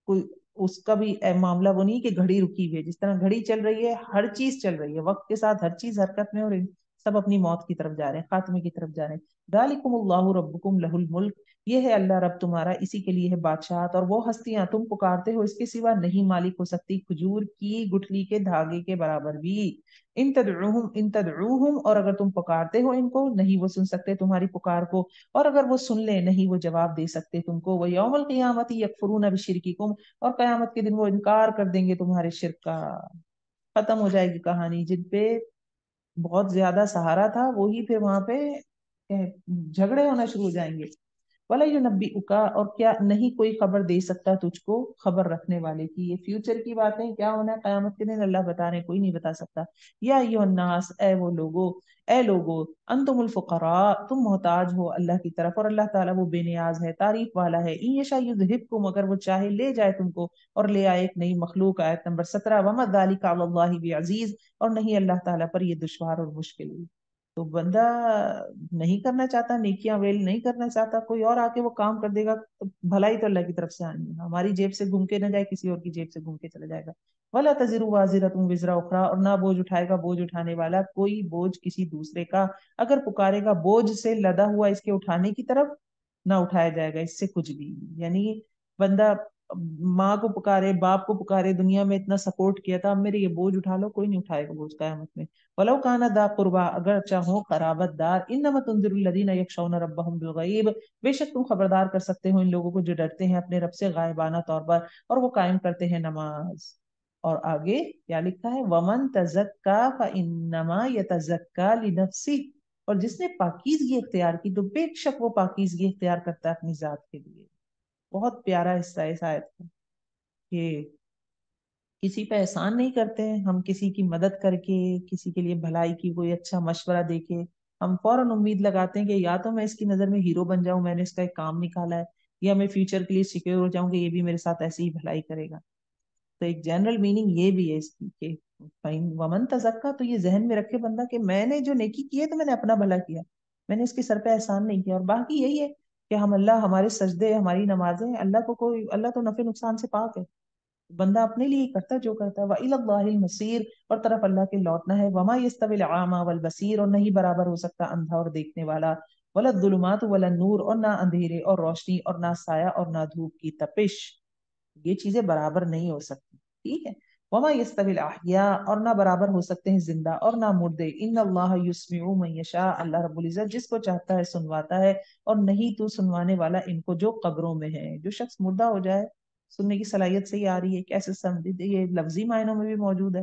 کوئی اس کا بھی معاملہ وہ نہیں کہ گھڑی رکی ہوئی ہے. جس طرح گھڑی چل رہی ہے، ہر چیز چل رہی ہے وقت کے ساتھ، ہر چیز حرکت میں، اور سب اپنی موت کی طرف جا رہے ہیں، خاتمے کی طرف جا رہے ہیں. ذالکم اللہ ربکم لہ الملک، یہ ہے اللہ رب تمہارا، اسی کے لیے ہے بادشاہت، اور وہ ہستیاں تم پکارتے ہو اس کے سوا نہیں مالک ہو سکتی کھجور کی گٹھلی کے دھاگے کے برابر بھی. ان تدعوہم، اور اگر تم پکارتے ہو ان کو نہیں وہ سن سکتے تمہاری پکار کو، اور اگر وہ سن لیں نہیں وہ جواب دے سکتے تم کو. وَيَوْمَ الْقِيَامَةِ يَكْفُرُونَ بِشِرْكِكُمْ، اور قیامت کے دن وہ انکار کر دیں گے تمہارے شرک کا. ختم ہو جائے گی کہانی. جن پہ بہت زیادہ سہارا تھا وہی پھر وہاں پہ جھگڑے ہونا شروع ہو جائیں گے. وَلَا يُنَبِّئُكَ، اور کیا نہیں کوئی خبر دے سکتا تجھ کو خبر رکھنے والے کی. یہ فیوچر کی باتیں، کیا ہونا ہے قیامت کے دن اللہ بتا رہے ہیں، کوئی نہیں بتا سکتا. یا ایھا الناس، اے وہ لوگو، اے لوگو، انتم الفقراء، تم محتاج ہو اللہ کی طرف، اور اللہ تعالیٰ وہ بے نیاز ہے، تعریف والا ہے. ان یشاء یذھبکم، اگر وہ چاہے لے جائے تم کو اور لے آئے ایک نئی مخلوق. آیت نمبر 17، وما ذلک علی اللہ بعزیز، اور نہیں اللہ تعالیٰ پر یہ دشوار اور مشکل ہے. تو بندہ نہیں کرنا چاہتا، نیکیاں ویل نہیں کرنا چاہتا، کوئی اور آ کے وہ کام کر دے گا تو بھلائی تو اللہ کی طرف سے آنی ہے. ہماری جیب سے گھوم کے نہ جائے، کسی اور کی جیب سے گھوم کے چلا جائے گا. ولا تزر وازرۃ وزر اخرى، اور نہ بوجھ اٹھائے گا بوجھ اٹھانے والا کوئی بوجھ کسی دوسرے کا. اگر پکارے گا بوجھ سے لدا ہوا اس کے اٹھانے کی طرف، نہ اٹھایا جائے گا اس سے کچھ بھی. یعنی بندہ ماں کو پکارے، باپ کو پکارے، دنیا میں اتنا سپورٹ کیا تھا، اب میرے یہ بوجھ اٹھا لو، کوئی نہیں اٹھائے گا بوجھ قیامت میں. ولو کان ذا قربا، اگر چاہو قرابت دار. انما تنذر الذین یخشون ربهم بالغیب، بے شک تم خبردار کر سکتے ہو ان لوگوں کو جو ڈرتے ہیں اپنے رب سے غائبانہ طور پر اور وہ قائم کرتے ہیں نماز. اور آگے کیا لکھا ہے، ومن تزکا فانما یتزکا لنفسہ، اور جس نے پاکیزگی اختیار کی تو بے شک وہ پاکیزگی اختیار کرتا ہے اپنی ذات کے لیے. بہت پیارا حصہ ہے اس آیت کا کہ کسی پہ احسان نہیں کرتے ہیں ہم، کسی کی مدد کر کے، کسی کے لیے بھلائی کی کوئی اچھا مشورہ دے کے ہم فوراً امید لگاتے ہیں کہ یا تو میں اس کی نظر میں ہیرو بن جاؤں، میں نے اس کا ایک کام نکالا ہے، یا میں فیوچر کے لیے سیکیور ہو جاؤں کہ یہ بھی میرے ساتھ ایسی ہی بھلائی کرے گا. تو ایک جنرل میننگ یہ بھی ہے اس کی کہ ومن تزکا، تو یہ ذہن میں رکھے بندہ کہ میں نے جو نیکی کی ہے تو میں نے اپنا بھلا کیا، میں نے اس کے سر پہ احسان نہیں کیا. اور باقی یہی ہے کہ ہم اللہ، ہمارے سجدے، ہماری نمازیں، اللہ کو کوئی، اللہ تو نفع نقصان سے پاک ہے. بندہ اپنے لیے کرتا ہے جو کرتا ہے. وَإِلَى اللَّهِ الْمَصِيرُ، اور طرف اللہ کے لوٹنا ہے. وَمَا يَسْتَوِي الْأَعْمَى وَالْبَصِيرُ، اور نہیں برابر ہو سکتا اندھا اور دیکھنے والا. وَلَا الظُّلُمَاتُ وَلَا النُّورُ، اور نہ اندھیرے اور روشنی، اور نہ سایہ اور نہ دھوپ کی تپش، یہ چیزیں برابر نہیں ہو سکتی. ٹھیک ہے. وَمَا يَسْتَوِي الْأَحْيَاءُ، اور نہ برابر ہو سکتے ہیں زندہ اور نہ مردے. إِنَّ اللَّهَ يُسْمِعُ مَن يَشَاءُ، اللہ رب العزت جس کو چاہتا ہے سنواتا ہے، اور نہیں تو سنوانے والا ان کو جو قبروں میں ہے. جو شخص مردہ ہو جائے سننے کی صلاحیت سے ہی آ رہی ہے، کیسے سمجھ، یہ لفظی معنوں میں بھی موجود ہے.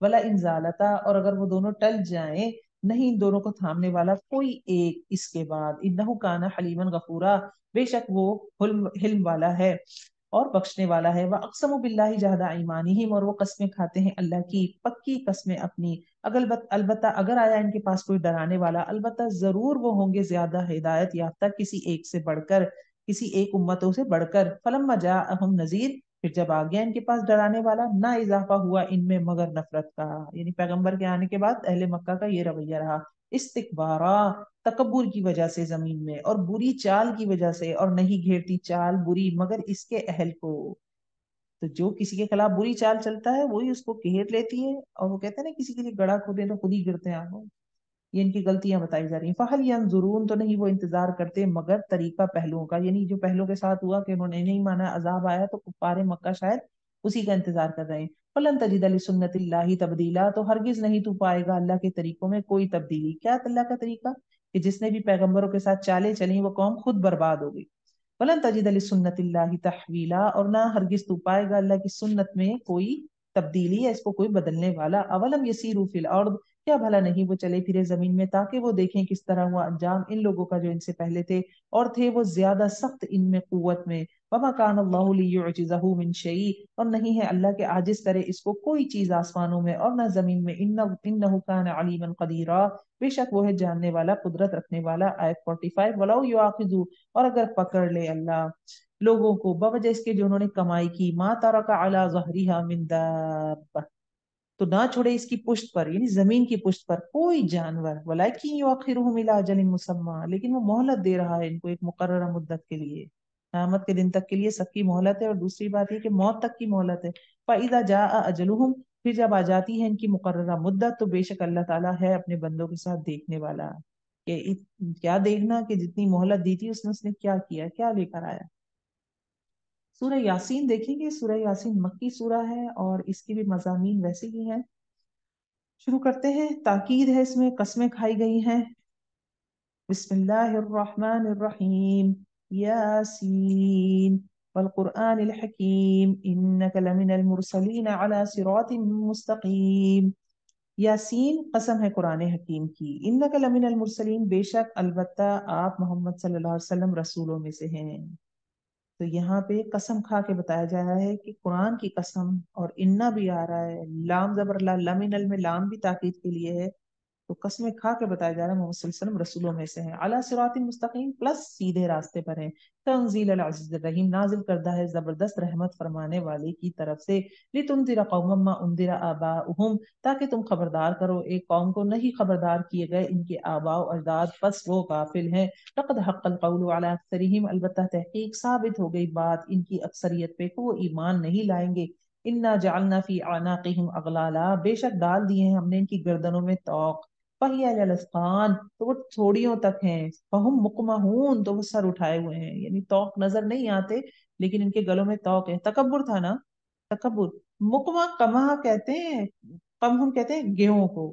ولا انزالتا، اور اگر وہ دونوں ٹل جائیں، نہیں ان دونوں کو تھامنے والا کوئی ایک اس کے بعد، انہو کانا حلیما غفورا، بے شک وہ حلم والا ہے اور بخشنے والا ہے۔ وَأَقْسَمُوا بِاللَّهِ جَهْدَ أَيْمَانِهِمْ، اور وہ قسمیں کھاتے ہیں اللہ کی پکی قسمیں اپنی، البتہ اگر آیا ان کے پاس کوئی ڈرانے والا، البتہ ضرور وہ ہوں گے زیادہ ہدایت یافتہ کسی ایک سے بڑھ کر، کسی ایک امتوں سے بڑھ کر۔ فَلَمَّا جَاءَهُمْ نَذِيرٌ، پھر جب آ گیا ان کے پاس ڈرانے والا، نہ اضافہ ہوا ان میں مگر نفرت کا، یعنی پیغمبر کے آنے کے بعد اہل مکہ کا یہ رویہ رہا، استکبارا، تکبر کی وجہ سے زمین میں، اور بری چال کی وجہ سے، اور نہیں گھیرتی چال بری مگر اس کے اہل کو۔ تو جو کسی کے خلاف بری چال چلتا ہے وہی اس کو گھیر لیتی ہے، اور وہ کہتے ہیں نا کسی کے لیے گڑھا کھودے تو خود ہی گرتے ہیں آگے۔ یہ ان کی غلطیاں بتائی جا رہی ہیں۔ فہل ینظرون، تو نہیں وہ انتظار کرتے مگر طریقہ پہلوؤں کا، یعنی جو پہلو کے ساتھ ہوا کہ انہوں نے نہیں مانا، عذاب آیا تو کفار مکہ شاید اسی کا انتظار کر رہے ہیں۔ فلن تجد لسنت اللہ تبدیلا، تو ہرگز نہیں تو پائے گا اللہ کے طریقوں میں کوئی تبدیلی۔ کیا اللہ کا طریقہ؟ کہ جس نے بھی پیغمبروں کے ساتھ چالیں چلیں وہ قوم خود برباد ہو گئی۔ فلن تجد لسنت اللہ تحویلا، اور نہ ہرگز تو پائے گا اللہ کی سنت میں کوئی تبدیلی ہے، اس کو کوئی بدلنے والا۔ اولم یسیروا فی الارض، کیا بھلا نہیں وہ چلے پھرے زمین میں تاکہ وہ دیکھیں کس طرح ہوا انجام ان لوگوں کا جو ان سے پہلے تھے، اور تھے وہ زیادہ سخت ان میں قوت میں۔ وما کان اللہ لیعجزہ من شیء، اور نہیں ہے اللہ کے عاجز کرے اس کو کوئی چیز آسمانوں میں اور نہ زمین میں۔ انہ کان علیما قدیرا، بے شک وہ ہے جاننے والا قدرت رکھنے والا۔ آیت 45۔ ولو یؤاخذ، اور اگر پکڑ لے اللہ لوگوں کو بوجہ اس کے جو انہوں نے کمائی کی، ما ترک علی ظہرها من دابہ، تو نہ چھوڑے اس کی پشت پر، یعنی زمین کی پشت پر کوئی جانور، ولیکن یؤخرہم الی اجل مسمى، لیکن وہ مہلت دے رہا ہے ان کو ایک مقررہ مدت کے لیے، قیامت کے دن تک کے لیے سب کی مہلت ہے، اور دوسری بات یہ کہ موت تک کی مہلت ہے۔ فَإِذَا جَاءَ أَجَلُهُمْ، پھر جب آ جاتی ہے ان کی مقررہ مدت، تو بے شک اللہ تعالیٰ ہے اپنے بندوں کے ساتھ دیکھنے والا۔ کہ کیا دیکھنا کہ جتنی مہلت دی تھی اس نے کیا کیا، کیا لے کر آیا۔ سورہ یاسین دیکھیں گے، سورہ یاسین مکی سورہ ہے اور اس کی بھی مضامین ویسے ہی ہیں۔ شروع کرتے ہیں، تاکید ہے اس میں، قسمیں کھائی گئی ہیں۔ بسم اللہ الرحمن الرحیم، یاسین والقرآن الحکیم انک لمن المرسلین علی صراط مستقیم۔ یاسین قسم ہے قرآن حکیم کی، انک لمن المرسلین، بے شک البتہ آپ محمد صلی اللہ علیہ وسلم رسولوں میں سے ہیں۔ تو یہاں پہ قسم کھا کے بتایا جا رہا ہے کہ قرآن کی قسم، اور انا بھی آ رہا ہے، لام زبر لا، لمن میں لام بھی تاکید کے لیے ہے، تو قسمیں کھا کے بتایا جا رہا ہے محمد صلی اللہ علیہ وسلم رسولوں میں سے ہیں، علی صراط مستقیم، پلس سیدھے راستے پر ہیں۔ تنزیل العزیز الرحیم، نازل کردہ ہے زبردست رحمت فرمانے والے کی طرف سے۔ لتنذر قوما ما انذر آباؤہم، تاکہ تم خبردار کرو ایک قوم کو نہیں خبردار کیے گئے ان کے آباء و اجداد، پس وہ غافل ہیں۔ لقد حق القول علی اکثرہم، البتہ تحقیق ثابت ہو گئی بات ان کی اکثریت پہ کہ وہ ایمان نہیں لائیں گے۔ انا جعلنا فی اعناقہم اغلالا، بے شک ڈال دیے ہیں ہم نے ان کی گردنوں میں طوق، فہی علی الاذقان، تو وہ تھوڑیوں تک ہیں، فہم مقمحون، تو وہ سر اٹھائے ہوئے ہیں، یعنی طوق نظر نہیں آتے لیکن ان کے گلوں میں طوق ہے۔ تکبر تھا نا، تکبر، مقمح کمہ کہتے ہیں، قمح کہتے ہیں گیہوں کو،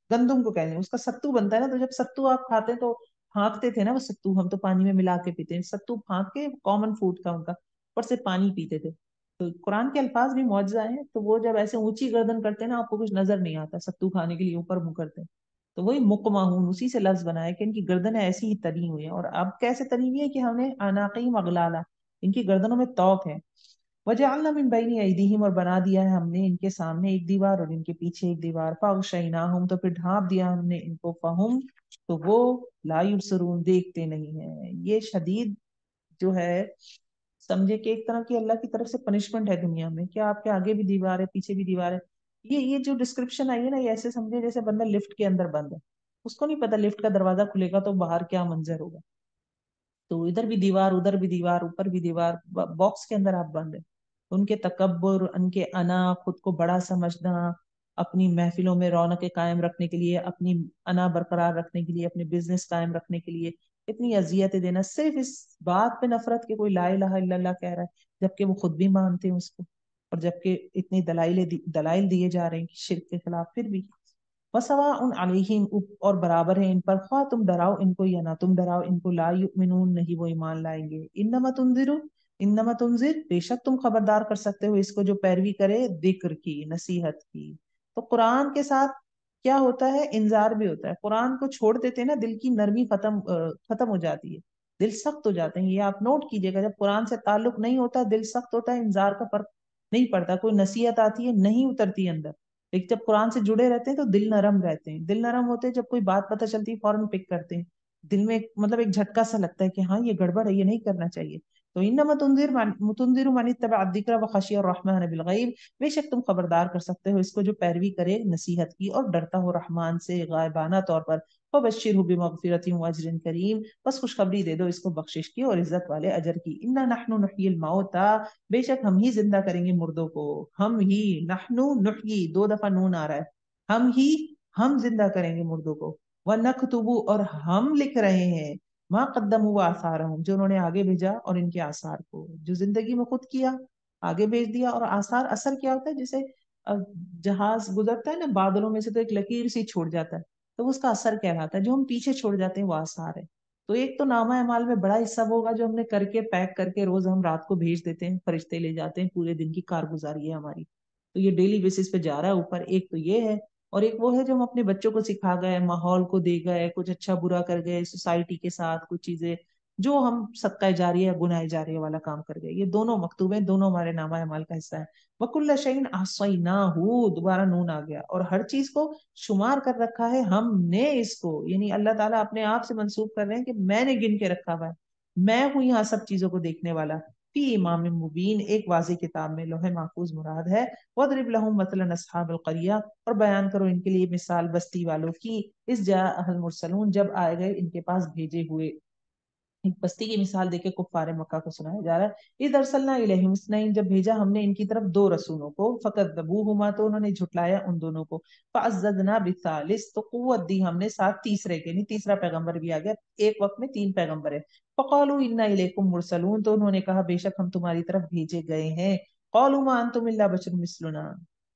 گندم کو کہتے ہیں، اس کا ستو بنتا ہے نا، تو جب ستو آپ کھاتے ہیں تو پھانکتے تھے نا، وہ ستو ہم تو پانی میں ملا کے پیتے ہیں، ستو پھانک کے کامن فوڈ تھا ان کا، اوپر سے پانی پیتے تھے۔ تو قرآن کے الفاظ بھی معجزہ ہیں، تو وہ جب ایسے اونچی گردن کرتے ہیں نا، آپ کو کچھ نظر نہیں آتا، ستو کھانے کے لیے اوپر منہ کرتے ہیں، تو وہی مقمحون، اسی سے لفظ بنایا کہ ان کی گردنیں ایسی ہی تنی ہوئی ہیں، اور اب کیسے تنی ہوئی ہے کہ ہم نے اناقیم اغلالا، ان کی گردنوں میں طوق ہے۔ وجعلنا من بین ایدیہم، اور بنا دیا ہے ہم نے ان کے سامنے ایک دیوار اور ان کے پیچھے ایک دیوار، فاغشیناہم، تو پھر ڈھانپ دیا ہم نے ان کو، فہم، تو وہ لا یبصرون، دیکھتے نہیں ہیں۔ یہ شدید جو ہے، سمجھے کہ ایک طرح کی اللہ کی طرف سے پنشمنٹ ہے دنیا میں، کہ آپ کے آگے بھی دیوار ہے پیچھے بھی دیوار ہے۔ یہ جو ڈسکرپشن آئی ہے نا، یہ ایسے سمجھے جیسے بندہ لفٹ کے اندر بند ہے، اس کو نہیں پتا لفٹ کا دروازہ کھلے گا تو باہر کیا منظر ہوگا، تو ادھر بھی دیوار ادھر بھی دیوار اوپر بھی دیوار، باکس کے اندر آپ بند ہیں۔ ان کے تکبر، ان کے انا، خود کو بڑا سمجھنا، اپنی محفلوں میں رونقیں قائم رکھنے کے لیے، اپنی انا برقرار رکھنے کے لیے، اپنے بزنس قائم رکھنے کے لیے اتنی اذیتیں دینا، صرف اس بات پہ نفرت کہ کوئی لا الہ الا اللہ کہہ رہا ہے، جبکہ وہ خود بھی مانتے ہیں اس کو، اور جبکہ اتنے دلائل دیے جا رہے ہیں کہ شرک کے خلاف، پھر بھی وَسَوَاءٌ عَلَيْهِمْ، اور برابر ہے ان پر، خواہ تم ڈراؤ ان کو یا نہ تم ڈراؤ ان کو، لا یؤمنون، نہیں وہ ایمان لائیں گے۔ انما تنذر، بے شک تم خبردار کر سکتے ہو اس کو جو پیروی کرے ذکر کی، نصیحت کی، تو قرآن کے ساتھ کیا ہوتا ہے، انذار بھی ہوتا ہے. قرآن کو چھوڑ دیتے ہیں نا، دل کی نرمی ختم ہو جاتی ہے، دل سخت ہو جاتے ہیں. یہ آپ نوٹ کیجئے گا، جب قرآن سے تعلق نہیں ہوتا دل سخت ہوتا ہے، انذار کا فرق نہیں پڑتا، کوئی نصیحت آتی ہے نہیں اترتی اندر. لیکن جب قرآن سے جڑے رہتے ہیں تو دل نرم رہتے ہیں. دل نرم ہوتے ہیں، جب کوئی بات پتہ چلتی ہے فوراً پک کرتے ہیں. دل میں مطلب ایک جھٹکا سا لگتا ہے کہ ہاں یہ گڑبڑ ہے، یہ نہیں کرنا چاہیے. تو انما تنذر من اتبع الذکر وخشی الرحمن بالغیب، بے شک تم خبردار کر سکتے ہو اس کو جو پیروی کرے نصیحت کی اور ڈرتا ہو رحمان سے غائبانہ طور پر. فبشرہ بمغفرۃ واجر کریم، بس خوشخبری دے دو اس کو بخشش کی اور عزت والے اجر کی. انا نحن نحیی الموتى، بے شک ہم ہی زندہ کریں گے مردوں کو. ہم ہی، نحن نحیی، دو دفعہ نون آ رہا ہے، ہم ہی، ہم زندہ کریں گے مردوں کو. وَنَكْتُبُ، اور ہم لکھ رہے ہیں، ما قدموا آثارہم، جو انہوں نے آگے بھیجا اور ان کے آثار کو، جو زندگی میں خود کیا آگے بھیج دیا. اور آثار، اثر کیا ہوتا ہے، جیسے جہاز گزرتا ہے نا بادلوں میں سے تو ایک لکیر سی چھوڑ جاتا ہے، تو اس کا اثر کہلاتا ہے. جو ہم پیچھے چھوڑ جاتے ہیں وہ آثار ہے. تو ایک تو نامہ اعمال میں بڑا حصہ ہوگا جو ہم نے کر کے پیک کر کے روز ہم رات کو بھیج دیتے ہیں، فرشتے لے جاتے ہیں، پورے دن کی کارگزاری ہے ہماری. تو یہ ڈیلی بیسس پہ جا رہا ہے اوپر. ایک تو یہ ہے، اور ایک وہ ہے جو ہم اپنے بچوں کو سکھا گئے، ماحول کو دے گئے، کچھ اچھا برا کر گئے سوسائٹی کے ساتھ، کچھ چیزیں جو ہم صدقہ جاریہ گناہ جاریہ والا کام کر گئے. یہ دونوں مکتوب ہیں، دونوں ہمارے نامہ اعمال کا حصہ ہے. وَكُلَّ شَيْءٍ أَحْصَيْنَاهُ، دوبارہ نون آ گیا، اور ہر چیز کو شمار کر رکھا ہے ہم نے اس کو. یعنی اللہ تعالیٰ اپنے آپ سے منسوب کر رہے ہیں کہ میں نے گن کے رکھا ہوا ہے، میں ہوں یہاں سب چیزوں کو دیکھنے والا. فی امام مبین، ایک واضح کتاب میں، لوح محفوظ مراد ہے. وَاضْرِبْ لَهُم مَثَلًا أَصْحَابَ الْقَرْيَةِ، اور بیان کرو ان کے لیے مثال بستی والوں کی. اس جاء المرسلون، جب آئے گئے ان کے پاس بھیجے ہوئے. ایک بستی کی مثال دے کے کفار مکہ کو سنایا جا رہا ہے. اذ ارسلنا الیہم اثنین، جب بھیجا ہم نے ان کی طرف دو رسولوں کو. فکذبوہما، تو انہوں نے جھٹلایا ان دونوں کو. فعززنا بالثالث، تو قوت دی ہم نے ساتھ تیسرے کے، یعنی تیسرا پیغمبر بھی آ گیا. ایک وقت میں تین پیغمبر ہیں. فقالوا انا الیکم مرسلون، تو انہوں نے کہا بے شک ہم تمہاری طرف بھیجے گئے ہیں. قالوا ما انتم الا بشر مثلنا،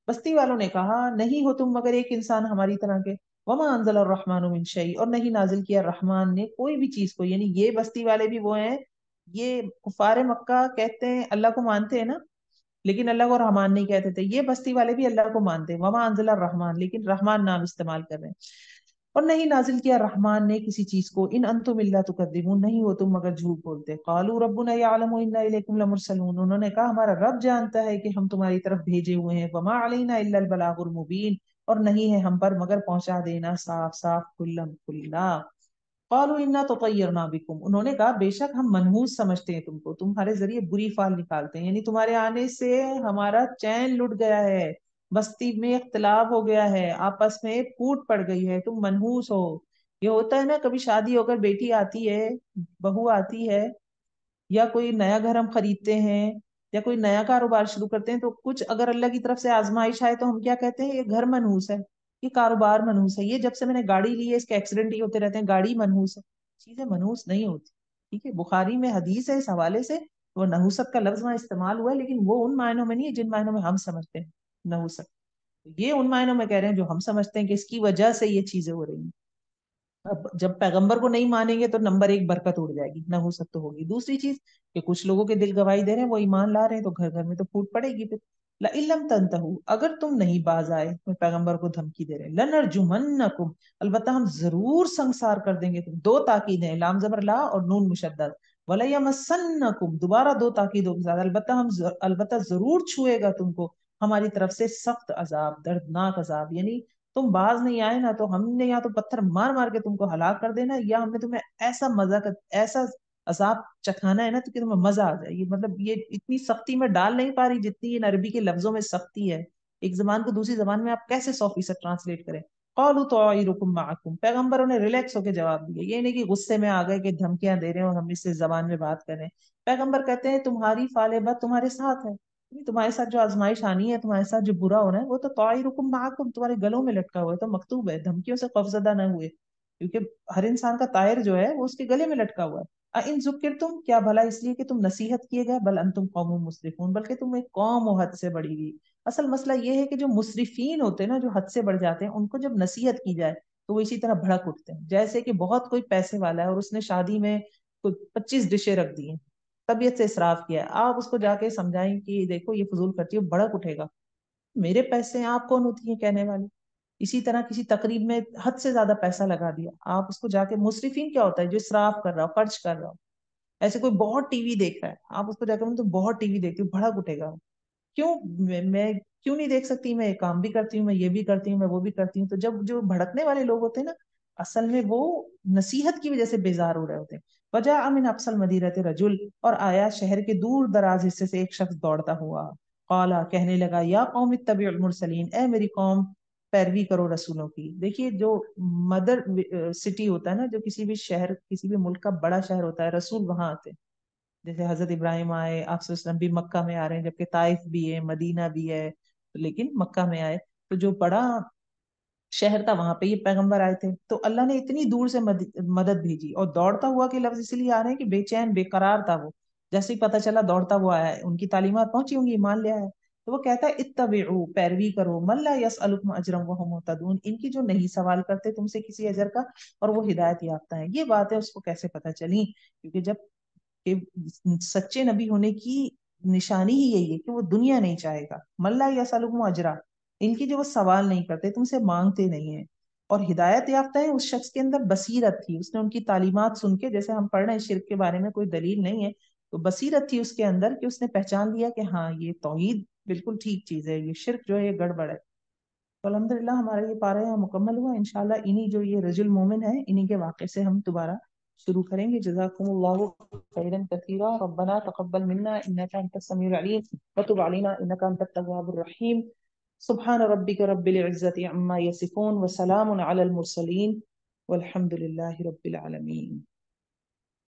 بستی والوں نے کہا نہیں ہو تم مگر ایک انسان ہماری طرح کے. وما انزل الرحمن من شيء، اور نہیں نازل کیا رحمان نے کوئی بھی چیز کو. یعنی یہ بستی والے بھی وہ ہیں، یہ کفار مکہ کہتے ہیں اللہ کو مانتے ہیں نا، لیکن اللہ کو رحمان نہیں کہتے تھے. یہ بستی والے بھی اللہ کو مانتے ہیں، وما انزل الرحمن، لیکن رحمان نام استعمال کر رہے ہیں. اور نہیں نازل کیا رحمان نے کسی چیز کو. ان انتم الا تکذبون، نہیں ہو تم مگر جھوٹ بولتے. قالوا ربنا يعلم انا الیکم لمرسلون، انہوں نے کہا ہمارا رب جانتا ہے کہ ہم تمہاری طرف بھیجے ہوئے ہیں. وما علینا الا البلاغ المبین، اور نہیں ہے ہم پر مگر پہنچا دینا صاف صاف کھلم کھلا. قالوا انا تطیرنا بکم، انہوں نے کہا بے شک ہم منحوس سمجھتے ہیں تم کو، تمہارے ذریعے بری فال نکالتے ہیں. یعنی تمہارے آنے سے ہمارا چین لٹ گیا ہے، بستی میں اختلاف ہو گیا ہے، آپس میں پھوٹ پڑ گئی ہے، تم منحوس ہو. یہ ہوتا ہے نا، کبھی شادی ہو کر بیٹی آتی ہے، بہو آتی ہے، یا کوئی نیا گھر ہم خریدتے ہیں یا کوئی نیا کاروبار شروع کرتے ہیں، تو کچھ اگر اللہ کی طرف سے آزمائش آئے تو ہم کیا کہتے ہیں، یہ گھر منحوس ہے، یہ کاروبار منحوس ہے، یہ جب سے میں نے گاڑی لی ہے اس کے ایکسیڈنٹ ہی ہوتے رہتے ہیں، گاڑی منحوس ہے. چیزیں منحوس نہیں ہوتی. ٹھیک ہے، بخاری میں حدیث ہے اس حوالے سے. وہ نحوست کا لفظ وہاں استعمال ہوا ہے، لیکن وہ ان معنوں میں نہیں ہے جن معنوں میں ہم سمجھتے ہیں نحوست. یہ ان معنوں میں کہہ رہے ہیں جو ہم سمجھتے ہیں کہ اس کی وجہ سے یہ چیزیں ہو رہی ہیں. اب جب پیغمبر کو نہیں مانیں گے تو نمبر ایک برکت اڑ جائے گی، نحوست تو ہوگی. دوسری چیز کہ کچھ لوگوں کے دل گواہی دے رہے ہیں، وہ ایمان لا رہے ہیں، تو گھر گھر میں تو پھوٹ پڑے گی پھر. لَإِن لَمْ تَنْتَهُوا، اگر تم نہیں باز آئے، میں پیغمبر کو دھمکی دے رہے ہیں. لَنَرْجُمَنَّكُمْ، البتہ ہم ضرور سنسار کر دیں گے تم. دو تاکید ہیں، لام زبر لا اور نون مشدد. وَلَيَمَسَّنَّكُمْ، دوبارہ دو تاکیدوں کے ساتھ، البتہ ضرور چھوئے گا تم کو ہماری طرف سے سخت عذاب، دردناک عذاب. یعنی تم باز نہیں آئے نا، تو ہم نے یا تو پتھر مار مار کے تم کو ہلاک کر دینا، یا ہم نے تمہیں ایسا مزہ ایسا عذاب چکھانا ہے نا تو کہ تمہیں مزہ آ جائے. یہ مطلب یہ اتنی سختی میں ڈال نہیں پا رہی جتنی ان عربی کے لفظوں میں سختی ہے. ایک زبان کو دوسری زبان میں آپ کیسے 100% ٹرانسلیٹ کریں. قالوا طائرکم معکم، پیغمبروں نے ریلیکس ہو کے جواب دیا. یہ نہیں کہ غصے میں آ گئے کہ دھمکیاں دے رہے ہیں اور ہم اس سے زبان میں بات کریں. پیغمبر کہتے ہیں تمہاری فال بد تمہارے ساتھ ہے، تمہارے ساتھ جو آزمائش آنی ہے، تمہارے ساتھ جو برا ہونا ہے، وہ تو طائرکم معکم، تمہارے گلوں میں لٹکا ہوا ہے، تو مکتوب ہے. دھمکیوں سے خوفزدہ نہ ہوئے، کیونکہ ہر انسان کا طائر جو ہے وہ اس کے گلے میں لٹکا ہوا ہے. ان ذکرتم، کیا بھلا اس لیے کہ تم نصیحت کیے گئے، بل انتم قوم مسرفون، بلکہ تم ایک قوم و حد سے بڑھی ہوئی. اصل مسئلہ یہ ہے کہ جو مسرفین ہوتے ہیں نا، جو حد سے بڑھ جاتے ہیں، ان کو جب نصیحت کی جائے تو وہ اسی طرح بھڑک اٹھتے ہیں. جیسے کہ بہت کوئی پیسے والا ہے اور اس نے شادی میں کوئی 25 ڈشیں رکھ دی ہیں، طبیعت سے اسراف کیا ہے، آپ اس کو جا کے سمجھائیں کہ دیکھو یہ فضول خرچی، بھڑک اٹھے گا. میرے پیسے ہیں، آپ کون ہوتی ہیں کہنے والی؟ اسی طرح کسی تقریب میں حد سے زیادہ پیسہ لگا دیا، آپ اس کو جا کے، مسرفین کیا ہوتا ہے؟ جو اسراف کر رہا ہو، خرچ کر رہا ہو. ایسے کوئی بہت ٹی وی دیکھ رہا ہے، آپ اس کو جا کے تو بہت ٹی وی دیکھتی ہوں، بھڑک اٹھے گا. کیوں؟ میں کیوں نہیں دیکھ سکتی؟ میں یہ کام بھی کرتی ہوں، میں یہ بھی کرتی ہوں، میں وہ بھی کرتی ہوں. تو جب جو بھڑکنے والے لوگ ہوتے ہیں نا، اصل میں وہ نصیحت کی وجہ سے بیزار ہو رہے ہوتے ہیں. وجہ من اقصى المدینۃ رجل، اور آیا شہر کے دور دراز حصے سے ایک شخص دوڑتا ہوا. قالا، کہنے لگا، یا قوم اتبعوا المرسلین، اے میری قوم پیروی کرو رسولوں کی. دیکھیے جو مدر سٹی ہوتا ہے نا، جو کسی بھی شہر، کسی بھی ملک کا بڑا شہر ہوتا ہے، رسول وہاں آتے ہیں. جیسے حضرت ابراہیم آئے، آپ صلی اللہ علیہ وسلم بھی مکہ میں آ رہے ہیں، جبکہ طائف بھی ہے، مدینہ بھی ہے، لیکن مکہ میں آئے. تو جو بڑا شہر تھا وہاں پہ یہ پیغمبر آئے تھے. تو اللہ نے اتنی دور سے مدد بھیجی. اور دوڑتا ہوا کے لفظ اس لیے آ رہے ہیں کہ بے چین بے قرار تھا وہ. جیسے ہی پتا چلا دوڑتا ہوا آیا ہے، ان کی تعلیمات پہنچی ہوں گی، ایمان لے آیا. تو وہ کہتا ہے اتبعوا، پیروی کرو، من لا یسألکم اجرا وهم مهتدون، ان کی جو نہیں سوال کرتے تم سے کسی اجر کا، اور وہ ہدایت یافتہ ہیں. یہ باتیں اس کو کیسے پتہ چلی؟ کیونکہ جب کہ سچے نبی ہونے کی نشانی ہی یہی ہے کہ وہ دنیا نہیں چاہے گا. ملا یسألکم اجرا، ان کی جو وہ سوال نہیں کرتے، تم سے مانگتے نہیں ہیں. اور ہدایت یافتہ ہے، اس شخص کے اندر بصیرت تھی، اس نے ان کی تعلیمات سن کے، جیسے ہم پڑھ رہے ہیں شرک کے بارے میں کوئی دلیل نہیں ہے، تو بصیرت تھی اس کے اندر کہ اس نے پہچان لیا کہ ہاں یہ توحید بالکل ٹھیک چیز ہے، یہ شرک جو ہے یہ گڑبڑ ہے. تو الحمدللہ ہمارا یہ پارہ یہاں مکمل ہوا. انشاءاللہ انہی جو یہ رجل مومن ہے، انہی کے واقعے سے ہم دوبارہ شروع کریں گے. جزاکم اللہ خیرا کثیرا. ربنا تقبل منا انك انت السميع العليم وتب علينا انك انت التواب الرحيم. سبحان ربك رب العزة عما يصفون وسلام على المرسلين والحمد لله رب العالمين.